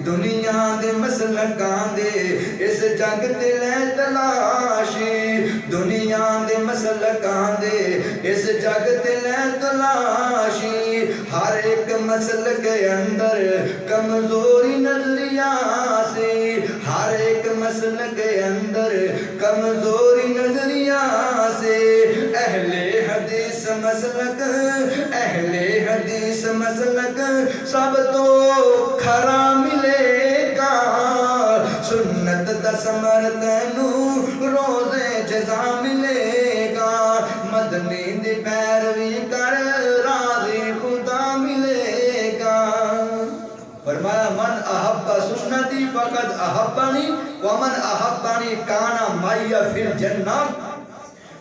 دنیا دے مسلکاں دی اس جگ تے لے تلاشی دنیا دے مسلکاں دی اس جگ تے لے تلاشی ہر ایک مسلک کے اندر کمزوری نظریہ سی ہر ایک مسلک کے اندر کمزوری نظریہ سے اہل حدیث مسلک سب تو کھرا ملے گا سنت دا ثمر تینو روزے جزا ملے گا مدنی دی پیروی کر راضی خدا ملے گا فرمایا من احب سنتی فقد احبنی ومن احبنی کانا معی فی الجنہ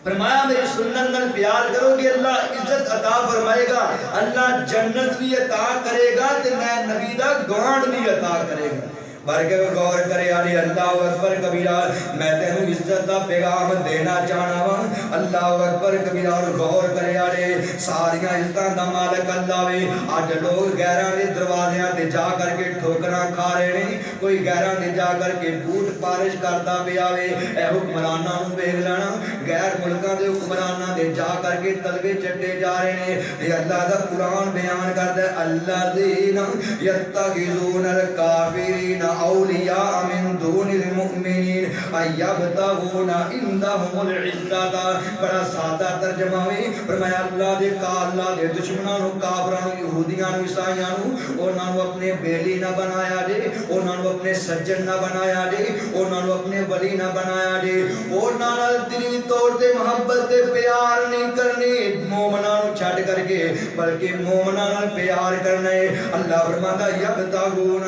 فرمایا میری سنت نال پیار کرو گے اللہ عزت عطا فرمائے گا اللہ جنت بھی عطا کرے گا تے میں نبی دا گوانڈ بھی عطا کرے گا بلکہ غور کرے علی اللہ اکبر کبیرہ میں تینوں عزت دا پیغام دینا چاہنا وا اللہ اکبر کبیرہ اور غور کرے علی ساریاں عزتاں دا مالک اللہ وے اج لوگ غیراں دے دروازیاں تے جا کر کے ٹھوکراں کھا رہے نے کوئی غیراں دے جا کر کے بوٹ پالش کردا پیا وے اے حکمراناں نوں ویکھ لینا غیر ملکاں دے حکمراناں دے جا کر کے تلوے چٹے جا رہے نے تے اللہ دا قرآن بیان کردا ہے الذین یتخذون الکافرین اولیاء من دون المؤمنین ایبتغون عندهم العزت بڑا سادہ ترجمہ ہے فرمایا اللہ دے دشمناں نوں کافراں نوں یہودیاں نوں عیسائیاں نوں انہاں نوں اپنے بیلی نہ بنایا جے انہاں نوں اپنے سجن نہ بنایا جے انہاں نوں اپنے ولی نہ بنایا جے انہاں نال دلی طور تے محبت تے پیار نہیں کرنی مومناں نوں چھڈ کر کے بلکہ مومناں نال پیار کرنا ہے اللہ فرماتا یبتغون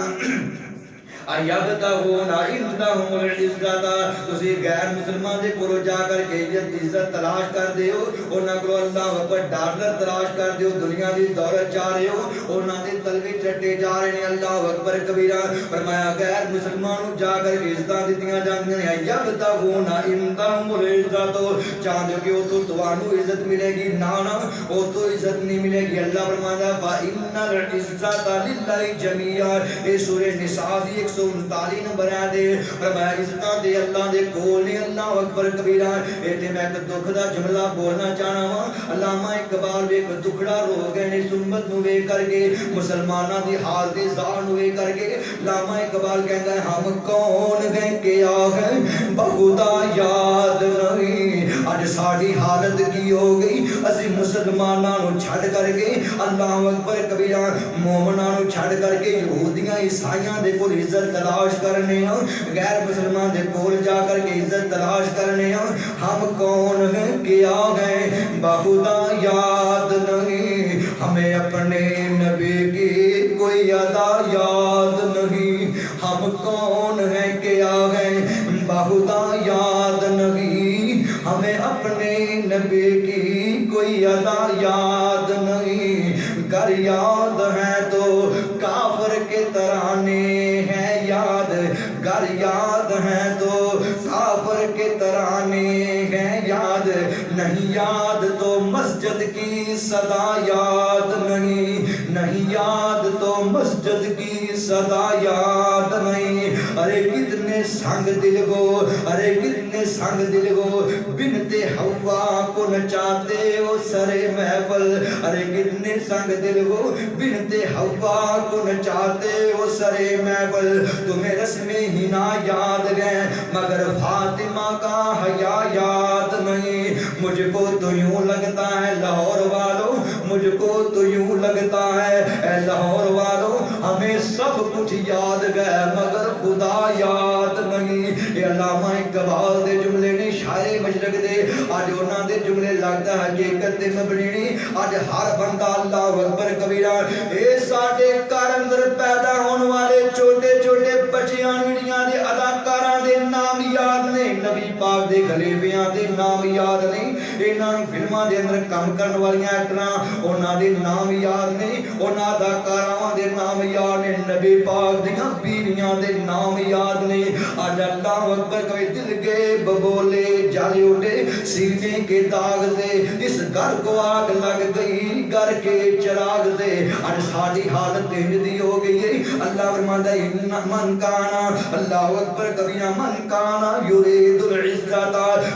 ایبتغون عندهم العزت تسی غیر مسلمان دے کولو جا کر کے عزت تلاش کر دیو انہاں کولو اللہ اکبر ڈالر تلاش کر دیو دنیا دی دولت چاہ رہے ہو انہاں دے تلوے چٹے جا رہے ہیں اللہ اکبر کبیرہ فرمایا غیر مسلمانوں جا کر کے عزتاں دتیاں جاندیاں ہیں ایبتغون عندهم العزت چاہندے کہ اوتھوں تانوں عزت ملے گی نا نا اوتھوں عزت نہیں ملے گی اللہ فرمایا فإن العزت للہ جميعا اے سورہ نساء دی 139 نمبر آدے فرمایا عزتاں دے اللہ دے کول نے اللہ اکبر کبیرہ ایتھے میں ایک دکھ دا جملہ بولنا چاہنا وا علامہ اقبال ویکھ دکھڑا رو گئے نے سنت نو ویکھ کر کے مسلماناں دی حال دی ظاہر نو ویکھ کر کے علامہ اقبال کہندا ہے ہم کون ہیں کیا ہے بخدا یاد نہیں اج ساڈی حالت کی ہو گئی اسی مسلماناں نو چھڈ کر کے اللہ اکبر کبیرہ مومناں نو چھڈ کر کے یہودیاں عیسائیاں دے کول عزت تلاش کرنے ہیں غیر مسلمان دے کول جا کر کے عزت تلاش کرنے ہیں ہم کون ہیں کیا ہیں بخدا یاد نہیں ہمیں اپنے نبی کی کوئی ادا یاد نہیں ہم کون ہیں کیا ہیں بخدا یاد نہیں ہمیں اپنے نبی کی کوئی ادا یاد نہیں گر یاد ہے تو کافر کے ترانے ہیں یاد گر یاد ہے تو کافر کے ترانے ہیں یاد نہیں یاد تو مسجد کی صدا یاد نہیں یاد تو مسجد کی صدا یاد نہیں ارے کتنے سنگ دل گو بنت حوا کو نچاتے ہو سرے محفل ارے کتنے سنگ دل گو بنت حوا کو نچاتے ہو سرے محفل تمہیں رسمیں ہی نہ یاد گئے مگر فاطمہ کا حیا یاد نہیں مجھ کو تو یوں لگتا ہے لاہور والوں مجھ کو تو یوں لگتا ہے اے لاہور والوں ہمیں سب کچھ یاد گئے مگر خدا یاد نہیں۔ یہ علامہ اقبال دے جملے نے، شاعر مشرق دے، آج انہاں دے جملے لگتا ہے حقیقت تے مبنی نہیں۔ آج ہر بندہ اللہ اکبر کبیرہ اے ساڈے گھر اندر پیدا ہونے والے چھوٹے چھوٹے بچیاں ویڑیاں دے اداکاراں دے نام یاد نہیں، نبی پاک دے خلیفیاں دے نام یاد نہیں، انہاں نوں فلماں دے اندر کام کرن والیاں ایکٹراں انہاں دے نام یاد نہیں، انہاں اداکاراں دے نام یاد نہیں، نبی پاک دیاں بیویاں دے نام یاد نہیں۔ آج اللہ اکبر کوئی دل کے ببولے جل اٹھے سینے کے داغ سے، اس گھر کو آگ لگ گئی گھر کے چراغ سے۔ آج ساری حالت دی ہو گئی ہے۔ اللہ فرماتا ہے من کانا، اللہ اکبر کبیرہ، من کانا یرید العزت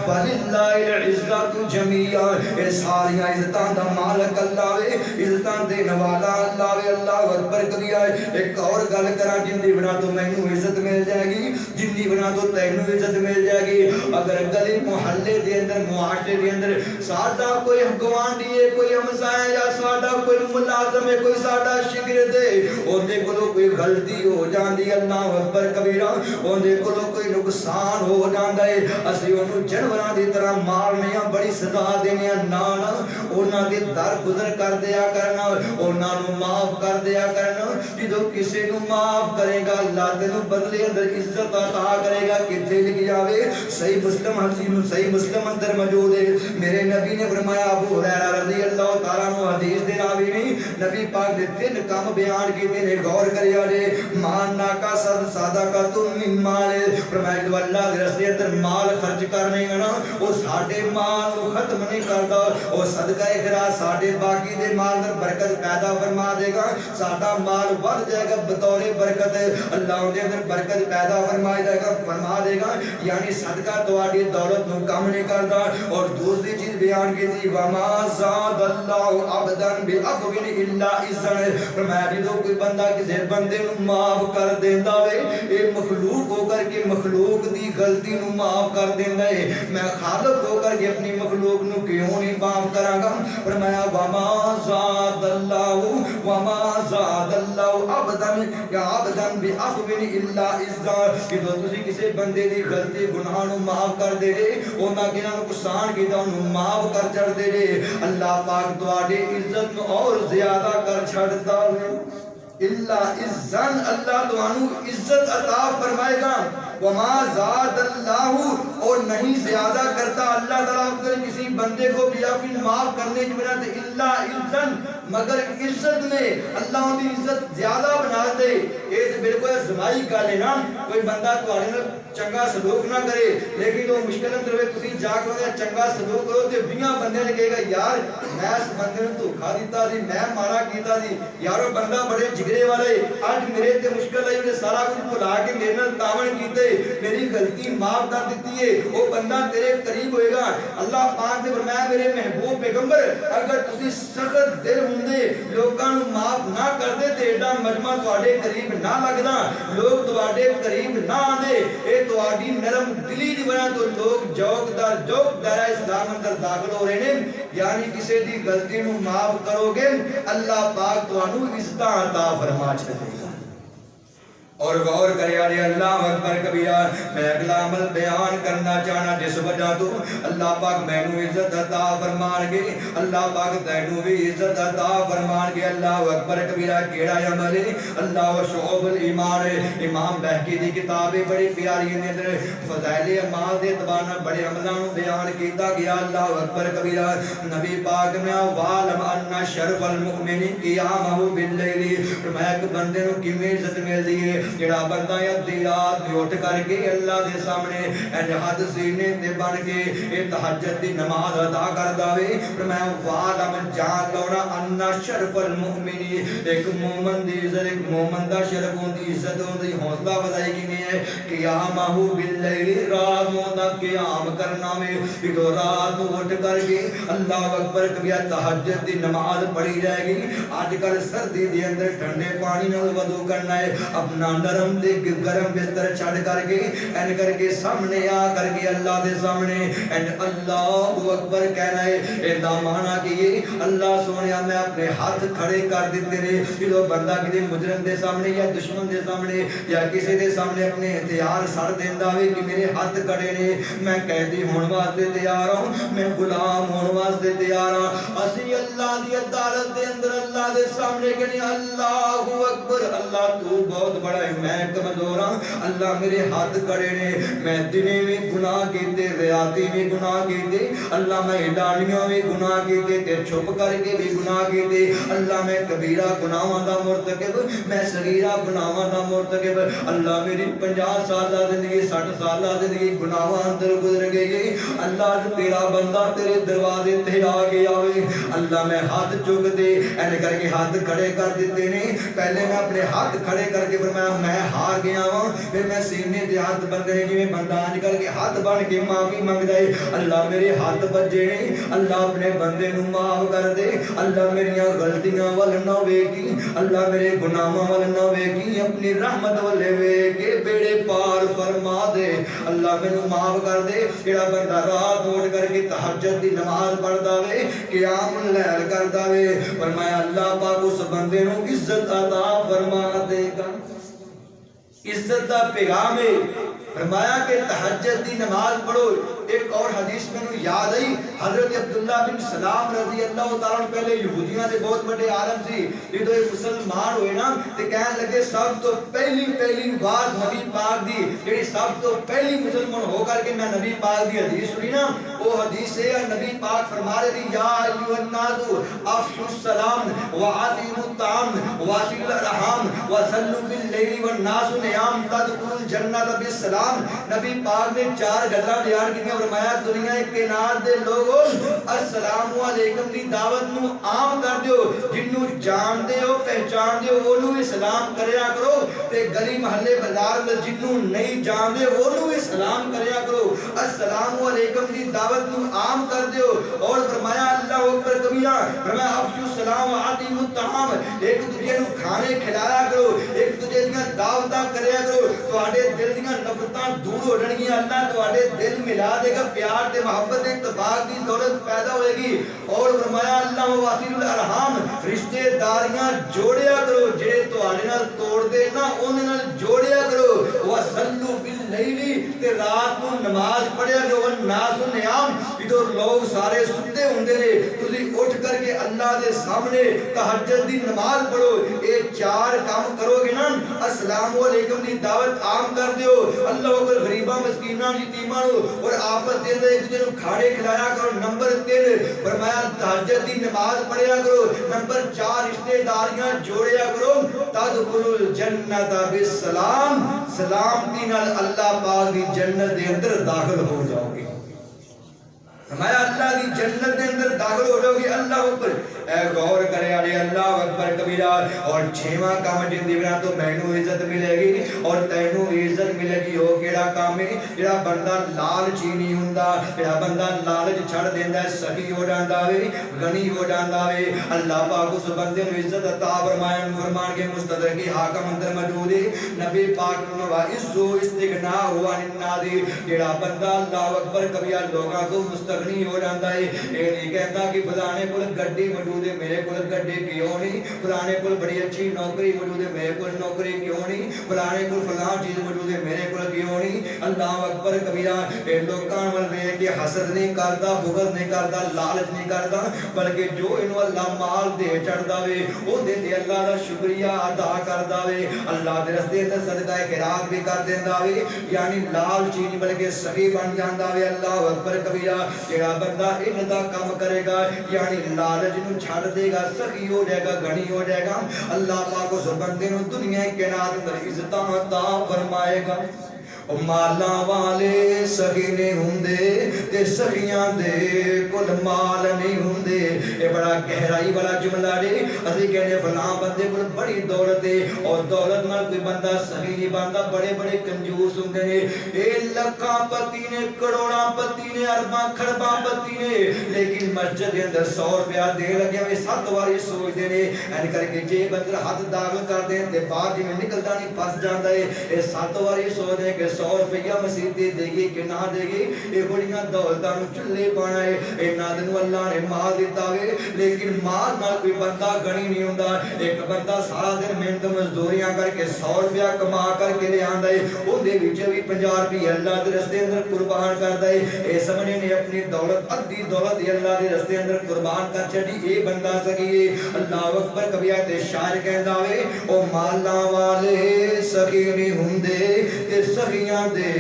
فللہ العزت جمیعا، اے ساری عزتاں دا مالک اللہ وے، عزتاں دین والا اللہ وے۔ اللہ اکبر کبیرہ ایک اور گل کراں جن دی بنا تو مینوں عزت مل جائے گی، جن دی بنا تو تینوں عزت مل جائے گی۔ اگر گلی محلے دے اندر معاشرے دے اندر ساڈا کوئی گوانڈی ہے، کوئی ہمسایہ یا ساڈا کوئی ملازم ہے، کوئی ساڈا شاگرد ہے، اودے کولوں کوئی غلطی ہو جاندی، اللہ اکبر کبیرہ اودے کولوں کوئی نقصان ہو جاندا ہے، اسی اونوں جانوراں دی طرح مارنے ہاں، بڑی سزا دینے ہاں، نہ انہاں دے در گزر کر دیا کرنا، انہاں نوں معاف کر دیا کرنا۔ جدوں کسے نوں معاف کرے گا اللہ تینوں بدلے اندر عزت عطا کرے گا۔ کتھے لکھ جاوے صحیح مسلم صحیح مسلم اندر موجود ہے، میرے نبی نے فرمایا، ابو ہریرہ رضی اللہ تعالیٰ عنہ حدیث دے راوی نہیں، نبی پاک نے 3 کام بیان کیتے نے، غور کریا جے۔ ماننا کا صدقۃ من مال، فرمایا کہ اللہ کے راستے اندر مال خرچ کرنے گا نا، وہ ساڈے مال کو ختم نہیں کردا، وہ صدقہ خیرات ساڈے باقی دے مال میں برکت پیدا فرما دے گا، ساڈا مال بڑھ جائے گا بطور برکت، اللہ دے اندر برکت پیدا فرما دے گا، یعنی صدقہ تواڈی دولت نو کم نہیں کردا۔ اور دوسری چیز بیان کی تھی، وما زاد اللہ عبدا بعفو الا عزا، فرمایا جدوں کوئی بندہ کسی بندے نو معاف کر دیندا وے، اے مخلوق ہو کر کے مخلوق دی غلطی نو معاف کر دیندا ہے، میں خالق ہو کر کے اپنی مخلوق نو کیوں نہیں معاف کراں گا؟ فرمایا وما زاد اللہ عبدا یا عبدا بعفو الا عزا، جدوں تسی کسی بندے دی غلطی گناہ نو معاف کر دے رے، انہاں کیناں نقصان کیتا انہوں معاف کر چھڑ دے رے، اللہ پاک تواڈی عزت نو اور زیادہ کر چھڑدا ہے۔ الا عزن، اللہ تانوں عزت عطا فرمائے گا۔ وما زاد اللہ، اور نہیں زیادہ کرتا اللہ تعالیٰ اگر کسی بندے کو بھی اپنی معاف کرنے کی بنا دے، الا عزن، مگر عزت میں اللہ ان کی عزت زیادہ بنا دے۔ یہ تو بالکل ازمائی گل ہے نا، کوئی بندہ تواڈے نال چنگا سلوک نہ کرے لیکن وہ مشکل اندر ہوئے تسی جا کے چنگا سلوک کرو تے 20 بندے نے کہے گا یار میں اس بندے نوں دھوکا دیتا سی، میں مارا کیتا سی، یار وہ بندہ بڑے جگرے والے، اج میرے تے مشکل آئی، انہیں سارا کچھ بھلا کے میرے نال تعاون کیتے، میری غلطی معاف کر دیتی ہے، وہ بندہ تیرے قریب ہوئے گا۔ اللہ پاک نے فرمایا میرے محبوب پیغمبر اگر تسی سخت دل ہوندے لوکاں نوں معاف نہ کردے تے ایڈا مجمع تواڈے قریب نہ لگدا، لوگ تواڈے قریب نہ آندے، اے تواڈی نرم دلی دی وجہ تو لوگ جوک در جوک دائرہ اسلام اندر داخل ہو رہے ہیں۔ یعنی کسی دی غلطی نوں معاف کرو گے اللہ پاک تانوں عزتاں عطا فرما چھڈے گا۔ اور غور کرے اللہ اکبر کبیرہ، میں اگلا عمل بیان کرنا چاہنا جس وجہ تو اللہ پاک مینوں عزت عطا فرمان گے، اللہ پاک تینوں بھی عزت عطا فرمان گے۔ اللہ اکبر کبیرہ کیڑا عمل ہے؟ اللہ و شعب الایمان، امام بہقی دی کتاب بڑی پیاری ہے، اندر فضائل اعمال دے اعتبار نال بڑے عملاں نوں بیان کیتا گیا۔ اللہ اکبر کبیرہ، نبی پاک نے وعلم ان شرف المؤمن قیامہ باللیل، فرمایا کہ بندے نوں کیویں عزت ملدی ہے جڑا بندہ ادھی رات اٹھ کر کے اللہ دے سامنے انج ہاتھ سینے تے بن کے اے تہجد دی نماز ادا کردا وے، فرمایا وعلم جان لونا ان شرف المؤمن، ایک مومن دی عزت، ایک مومن دا شرف ہوندی، عزت ہوندی، حوصلہ افزائی کیویں ہے؟ قیامہ باللیل، رات نوں دا قیام کرنا وے، جدوں رات نوں اٹھ کر کے اللہ اکبر کبیرہ تہجد دی نماز پڑھی جائے گی۔ اج کل سردی دے اندر ٹھنڈے پانی نال وضو کرنا ہے، اپنا نرم تے گرم بستر چھڑ کر کے این کر کے سامنے آ کر کے اللہ دے سامنے این اللہ اکبر کہنا ہے ایندا مانا کہ یہ اللہ سونیا میں اپنے ہاتھ کھڑے کر دیتے نے جو بندہ کسی مجرم دے سامنے یا دشمن دے سامنے یا کسی دے سامنے اپنے ہتھیار سڑ دیندا وے کہ میرے ہاتھ کھڑے نے میں قیدی ہون واسطے تیار ہوں میں غلام ہون واسطے تیار ہوں اسی اللہ دی عدالت دے اندر اللہ دے سامنے کہنے اللہ اکبر اللہ تو بہت بڑا ہے میں کمزور ہوں اللہ میرے ہاتھ کھڑے نے میں دنے میں گناہ کیتے ریاتی میں گناہ کیتے اللہ میں ڈانیوں میں گناہ کیتے تے چھپ کر کے بھی گناہ کیتے اللہ میں کبیرہ گناہاں دا مرتکب میں صغیرہ گناہاں دا مرتکب اللہ میری 50 سالہ زندگی 60 سالہ زندگی گناہاں اندر گزر گئی اللہ تیرا بندہ تیرے دروازے تے آ گیا وے اللہ میں ہاتھ چک دے اینے کر کے ہاتھ کھڑے کر دیتے نے پہلے میں اپنے ہاتھ کھڑے کر کے فرمایا میں ہار گیا ہوں پھر میں سینے تے ہاتھ بندے نے جویں بندہ آج کر کے ہاتھ بن کے معافی منگ دے اللہ میرے ہاتھ بجے نے اللہ اپنے بندے نو معاف کر دے اللہ میری غلطیاں ول نہ ویکھی اللہ میرے گناہاں ول نہ ویکھی اپنی رحمت والے ویکھ بیڑے پار فرما دے اللہ مینوں معاف کر دے جڑا بندہ رات اٹھ کر کے تہجد دی نماز پڑھدا وے قیام اللیل کردا وے فرمایا اللہ پاک اس بندے نو عزت عطا فرما دے گا عزت دا پیغام ہے فرمایا کہ تہجد دی نماز پڑھو ایک اور حدیث میں یاد آئی حضرت عبداللہ بن سلام رضی اللہ تعالیٰ عنہ پہلے یہودیاں دے بہت بڑے عالم سی یہ تو ایک مسلمان ہوئے نا تے کہنے لگے سب تو پہلی بار نبی پاک دی جڑی سب تو پہلی مسلمان ہو کر کے میں نبی پاک دی حدیث سنی نا وہ حدیث ہے نبی پاک فرما رہے تھے یا ایھا الناس افشوا السلام واطعموا الطعام واصلوا الارحام وصلوا باللیل والناس نیام تدخلوا الجنۃ بالسلام نبی پاک نے 4 گلاں بیان کی فرمایا دنیا کائنات دے لوگوں السلام علیکم دی دعوت نو عام کر دیو جنوں جان دے ہو پہچان دے ہو اونوں اسلام کریا کرو تے گلی محلے بازار میں جنوں نہیں جان دے اونوں اسلام کریا کرو السلام علیکم دی دعوت نو عام کر دیو اور فرمایا اللہ اکبر کبیرہ فرمایا افشوا السلام واطعموا الطعام ایک دوسرے نو کھانے کھلایا کرو ایک دوسرے دیاں دعوتاں کریا کرو تواڈے دل دیاں نفرتاں دور ہو جانگیاں اللہ تواڈے دل ملا دے گا پیار تے محبت اتفاق دی دولت پیدا ہوئے گی اور فرمایا اللہ واصل الارحام رشتے داریاں جوڑیا کرو جڑے تواڈے نال توڑ دے نا اون نال جوڑیا کرو وصلوا باللیل تے رات کو نماز پڑھیا کرو والناس نیام ادھر لوگ سارے ستے ہوندے نے تسی اٹھ کر کے اللہ دے سامنے تہجد دی نماز پڑھو اے 4 کام کرو گے نا السلام علیکم دی دعوت عام کر دیو اللہ اکبر غریباں مسکیناں یتیماں اور آپس دے اندر ایک دوسرے کو کھاڑے کھلایا کرو نمبر 3 فرمایا تہجد دی نماز پڑھیا کرو نمبر 4 رشتے داریاں جوڑیا کرو تدخلوا الجنۃ بالسلام سلامتی نال اللہ پاک دی جنت دے اندر داخل ہو جاؤ گے فرمایا اللہ دی جنت دے اندر داخل ہو جاؤ گے اللہ اکبر اے غور کرے علی اللہ اکبر کبیرہ اور 6واں کام جن دی بنا تو مینوں عزت ملے گی اور تینوں عزت ملے گی او کیڑا کام ہے جڑا بندہ لالچی نہیں ہوندا جڑا بندہ لالچ چھڑ دیندا ہے سخی ہو جاندا وے غنی ہو جاندا وے اللہ پاک اس بندے نوں عزت عطا فرمان کے مستدرک حاکم اندر موجود ہے نبی پاک نے وعز استغنا ہوا النادی جڑا بندہ اللہ اکبر کبیرہ لوگاں کو مستغنی ہو جاندا ہے اے نہیں کہتا کہ فلانے کول گڈی موجود ہے میرے کول گڈی کیوں نہیں فلانے کول بڑی اچھی نوکری موجود ہے میرے کول نوکری کیوں نہیں فلانے کول فلاں چیز موجود ہے میرے کول کیوں نہیں اللہ اکبر کبیرہ اے لوکاں ول ویکھ کے حسد نہیں کردا بغض نہیں کردا لالچ نہیں کردا بلکہ جو انہوں اللہ مال دے چڑھدا وے او دے تے اللہ دا شکریہ ادا کردا وے اللہ دے رستے تے صدقہ خیرات بھی کر دیندا وے یعنی لالچی نہیں بلکہ سخی بن جاندا وے اللہ اکبر کبیرہ جڑا بندہ ان دا کام کرے گا یعنی لالچ نو چھڑ دے گا سخی ہو جائے گا غنی ہو جائے گا اللہ پاک اس بندے نو دنیا کائنات میں عزت عطا فرمائے گا او مالاں والے سخی نہیں ہوندے تے سخیاں دے کل مال نہیں ہوندے. اے بڑا گہرائی والا جملہ ہے. اسی کہنے فلاں بندے کول بڑی دولت ہے اور دولت نال کوئی بندہ سخی نہیں بندا. بڑے بڑے کنجوس ہوندے نے. اے لکھاں پتی نے, کروڑاں پتی نے, ارباں کھرباں پتی نے, لیکن مسجد دے اندر 100 روپیہ دے لگے ہوئے 7 واری سوچدے نے. این کر کے جے بندر ہاتھ داخل کر دیں تے باہر جویں نکلدا نہیں پھس جاندا ہے. اے 7 واری سوچدے کہ 100 روپیہ مسجد دے گی کہ نہ دے گی. اے بڑیاں دولتاں نوں چلے پانا ہے. انہاں نوں اللہ نے مال دتا وے, لیکن مال نال کوئی بندہ غنی نہیں ہوندا. ایک بندہ سارا دن محنت مزدوریاں کر کے 100 روپیہ کما کر کے لے آندا ہے. اون دے وچ بھی 50 روپیہ اللہ دے رستے اندر قربان کردا ہے. اے سمجھے نے اپنی دولت ادھی دولت اللہ دے رستے اندر قربان کر چھڈی. اے بندہ سخی ہے. اللہ اکبر. کبھی تے شاعر کہندا وے او مالاں والے سخی نہیں ہوندے تے سخیاں دے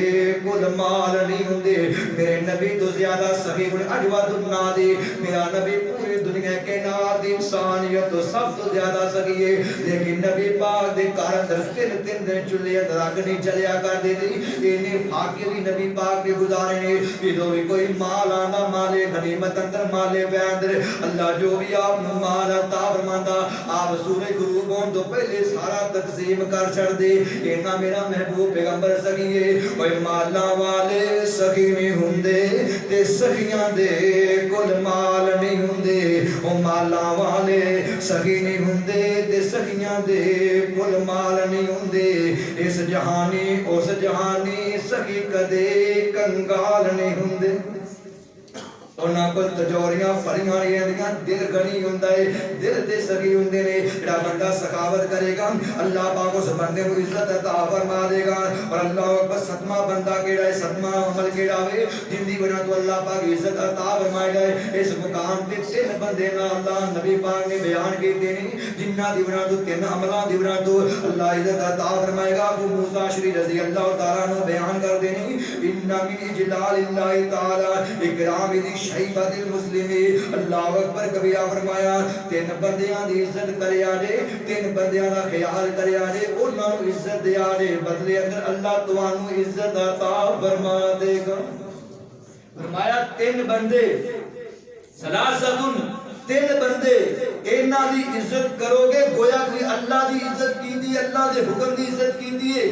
کل مال نہیں ہوندے. میرے نبی تو زیادہ سخی کوئی اجود الناس. میرا نبی پوری دنیا کے نات انسانیت تو سب تو زیادہ سخی ہے. لیکن نبی پاک دے گھر اندر 3 دن چولہے اندر اگ نہیں چلیا کردی تھی. اینے فاقے بھی نبی پاک نے گزارے نے. جدوں بھی کوئی مال آندا مال غنیمت اندر مال اندر اللہ جو بھی آپ نوں مال عطا فرماندا آپ سورج غروب ہون تو پہلے سارا تقسیم کر چھڑ دے. اینا میرا محبوب پیغمبر سخی ہے. اوے مالاں والے سخی نہیں ہوندے تے سخیاں دے کل مال نہیں ہوندے. او مالاں والے سخی نہیں ہوندے تے سخیاں دے کل مال نہیں ہوندے. اس جہانی اس جہانی سخی کدے کنگال نہیں ہوندے. انہاں کول تجوریاں پھڑیاں رہندیاں. دل غنی ہوندا ہے, دل دے سخی ہوندے نے. جڑا بندہ سخاوت کرے گا اللہ پاک اس بندے کو عزت عطا فرما دے گا. اور اللہ اکبر. ستواں بندہ کیڑا ہے, ستواں عمل کیڑا ہے جن دی وجہ تو اللہ پاک عزت عطا فرمائے گا. اس مقام تے 3 بندے نا اللہ نبی پاک نے بیان کیتے نے جنہاں دی وجہ تو 3 عملاں دی وجہ تو اللہ عزت عطا فرمائے گا. ابو موسی اشعری رضی اللہ تعالی عنہ بیان کردے نے ان من اجلال اللہ تعالی اکرام دی شیبت المسلم. اللہ اکبر. کبھی فرمایا 3 بندیاں دی عزت کریا جے, 3 بندیاں دا خیال کریا جے, انہاں نوں عزت دیا جے, بدلے اندر اللہ تانوں عزت عطا فرما دے گا. فرمایا 3 بندے ثلاثۃ 3 بندے انہاں دی عزت کرو گے گویا کہ اللہ دی عزت کیندی, اللہ دے حکم دی عزت کیندی ہے.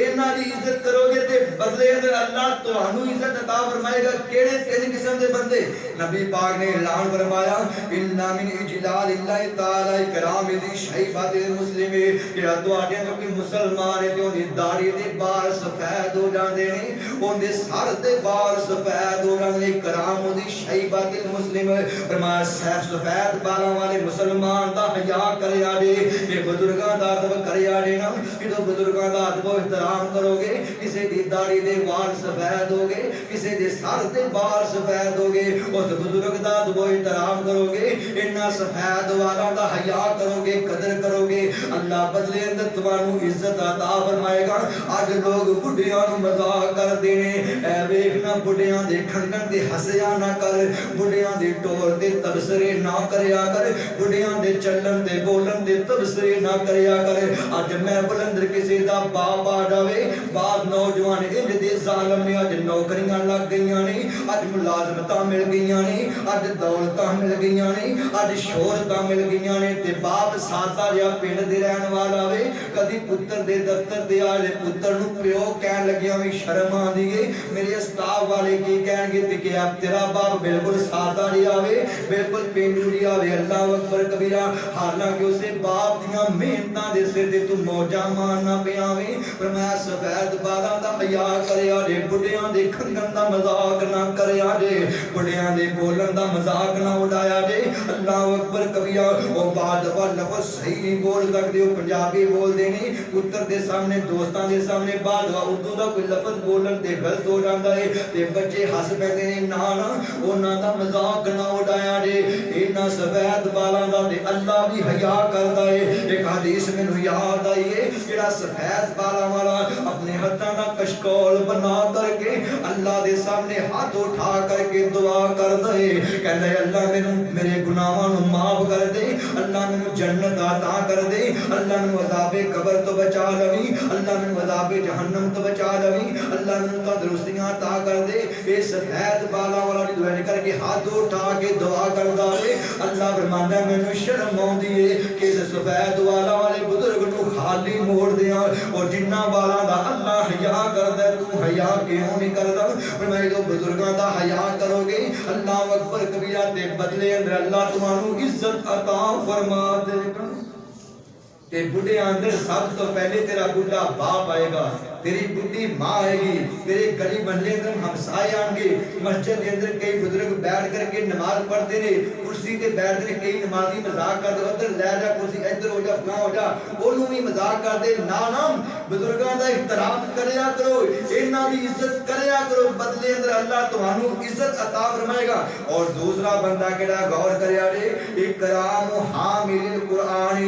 انہاں دی عزت کرو گے تے بدلے اندر اللہ تانوں عزت عطا فرمائے گا. کیڑے 3 قسم دے بندے نبی پاک نے اعلان فرمایا ان من اجلال اللہ تعالی اکرام ذی شیبۃ المسلم. جڑا تواڈے کوئی مسلمان ہے تے اون دی داڑھی دے بال سفید ہو جاندے نے, اون دے سر دے بال سفید ہو جاندے نے. کرام ذی شیبۃ المسلم. فرمایا سفید بالاں والے مسلمان دا حیا کریا جے. اے بزرگاں دا ادب کریا جے نا. جدوں بزرگاں دا ادب و احترام کرو گے, کسے دی داڑھی دے بال سفید ہو گے, کسے دے سر دے بال سفید ہو گے, اس بزرگ دا ادب و احترام کرو گے, انہاں سفید والاں دا حیا کرو گے, قدر کرو گے, اللہ بدلے اندر تانوں عزت عطا فرمائے گا. اج لوگ بڈھیاں نوں مذاق کردے نے. اے ویکھنا بڈھیاں دے کھنگن تے ہسیا نہ کر, بڈھیاں دے ٹور تے تبصرے نہ کریا کر, بڈھیاں دے چلن تے بولن تے تبصرے نہ کریا کر. اج میں بلندر کسے دا باپ آ جاوے, بعد نوجوان انج دے ظالم نے اج نوکریاں لگ گئیاں نے, اج ملازمتاں مل گئیاں نے, اج دولتاں مل گئیاں نے, اج شہرتاں مل گئیاں نے. تے باپ سادہ جہا پنڈ دے رہن والا وے, کدی پتر دے دفتر دے آلے پتر نوں پیو کہن لگیا وی شرم آندی ہے. میرے استاف والے کی کہن گے تے کہ اب تیرا باپ بالکل سادہ جہا وے, بالکل پینڈو جہا وے. اللہ اکبر کبیرہ. حالانکہ اسے باپ دیاں محنتاں دے سر تے تو موجاں مارنا پیاں وے. فرمایا سفید بالاں دا حیا کریا جے, بڈھیاں دے کھنگن دا مذاق نہ کریا جے, بڈھیاں دے بولن دا مذاق نہ اڑایا جے. اللہ اکبر کبیرہ. او بعد وا لفظ صحیح نہیں بول سکدے, او پنجابی بول دے نہیں, پتر دے سامنے دوستاں دے سامنے بعد وا اردو دا کوئی لفظ بولن تے غلط ہو جاندا ہے تے بچے ہس پیندے نے. نا نا انہاں دا مذاق نہ اڑایا جے. انہاں سفید بالاں دا تے اللہ بھی حیا کردا ہے. ایک حدیث مینوں یاد آئی ہے, جڑا سفید بالاں والا اپنے ہتھاں دا کشکول بنا کر کے اللہ دے سامنے ہاتھ اٹھا کر کے دعا کردا ہے, کہندا ہے اللہ مینوں میرے گناہاں نوں معاف کر دے, اللہ مینوں جنت عطا کر دے اللہ نو عذاب قبر تو بچا لوی اللہ نو عذاب جہنم تو بچا لوی اللہ نو تندرستیاں عطا کر دے اے سفید بالا والا دی دعا کر کے ہاتھ اٹھا کے دعا کردا ہے اللہ فرماندا ہے مینوں شرم آندی ہے کہ اس سفید والا والے بزرگ نو خالی موڑ دیاں اور جنہ بالا دا اللہ حیا کردا ہے تو حیا کیوں نہیں کردا فرمایا جو بزرگاں دا حیا کرو گے اللہ اکبر کبیرہ دے بدلے اندر اللہ تمہانوں عزت عطا فرما دے گا کہ بڑھے اندر سب تو پہلے تیرا بڑھا باپ آئے گا تیری بڑھی ماں آئے گی تیرے گلی محلے اندر ہمسائے آئیں گے مسجد کے اندر کئی بزرگ بیٹھ کر کے نماز پڑھتے رہے کرسی تے بیٹھتے رہے کئی نمازی مذاق کرتے ادھر لے جا کرسی ادھر ہو جا فلاں ہو جا انہوں بھی مذاق کرتے نام بزرگاں دا احترام کریا کرو انہاں دی عزت کریا کرو بدلے اندر اللہ تمہانوں عزت عطا فرمائے گا اور دوسرا بندہ کیڑا غور کریا رے اکرام حامل القرآن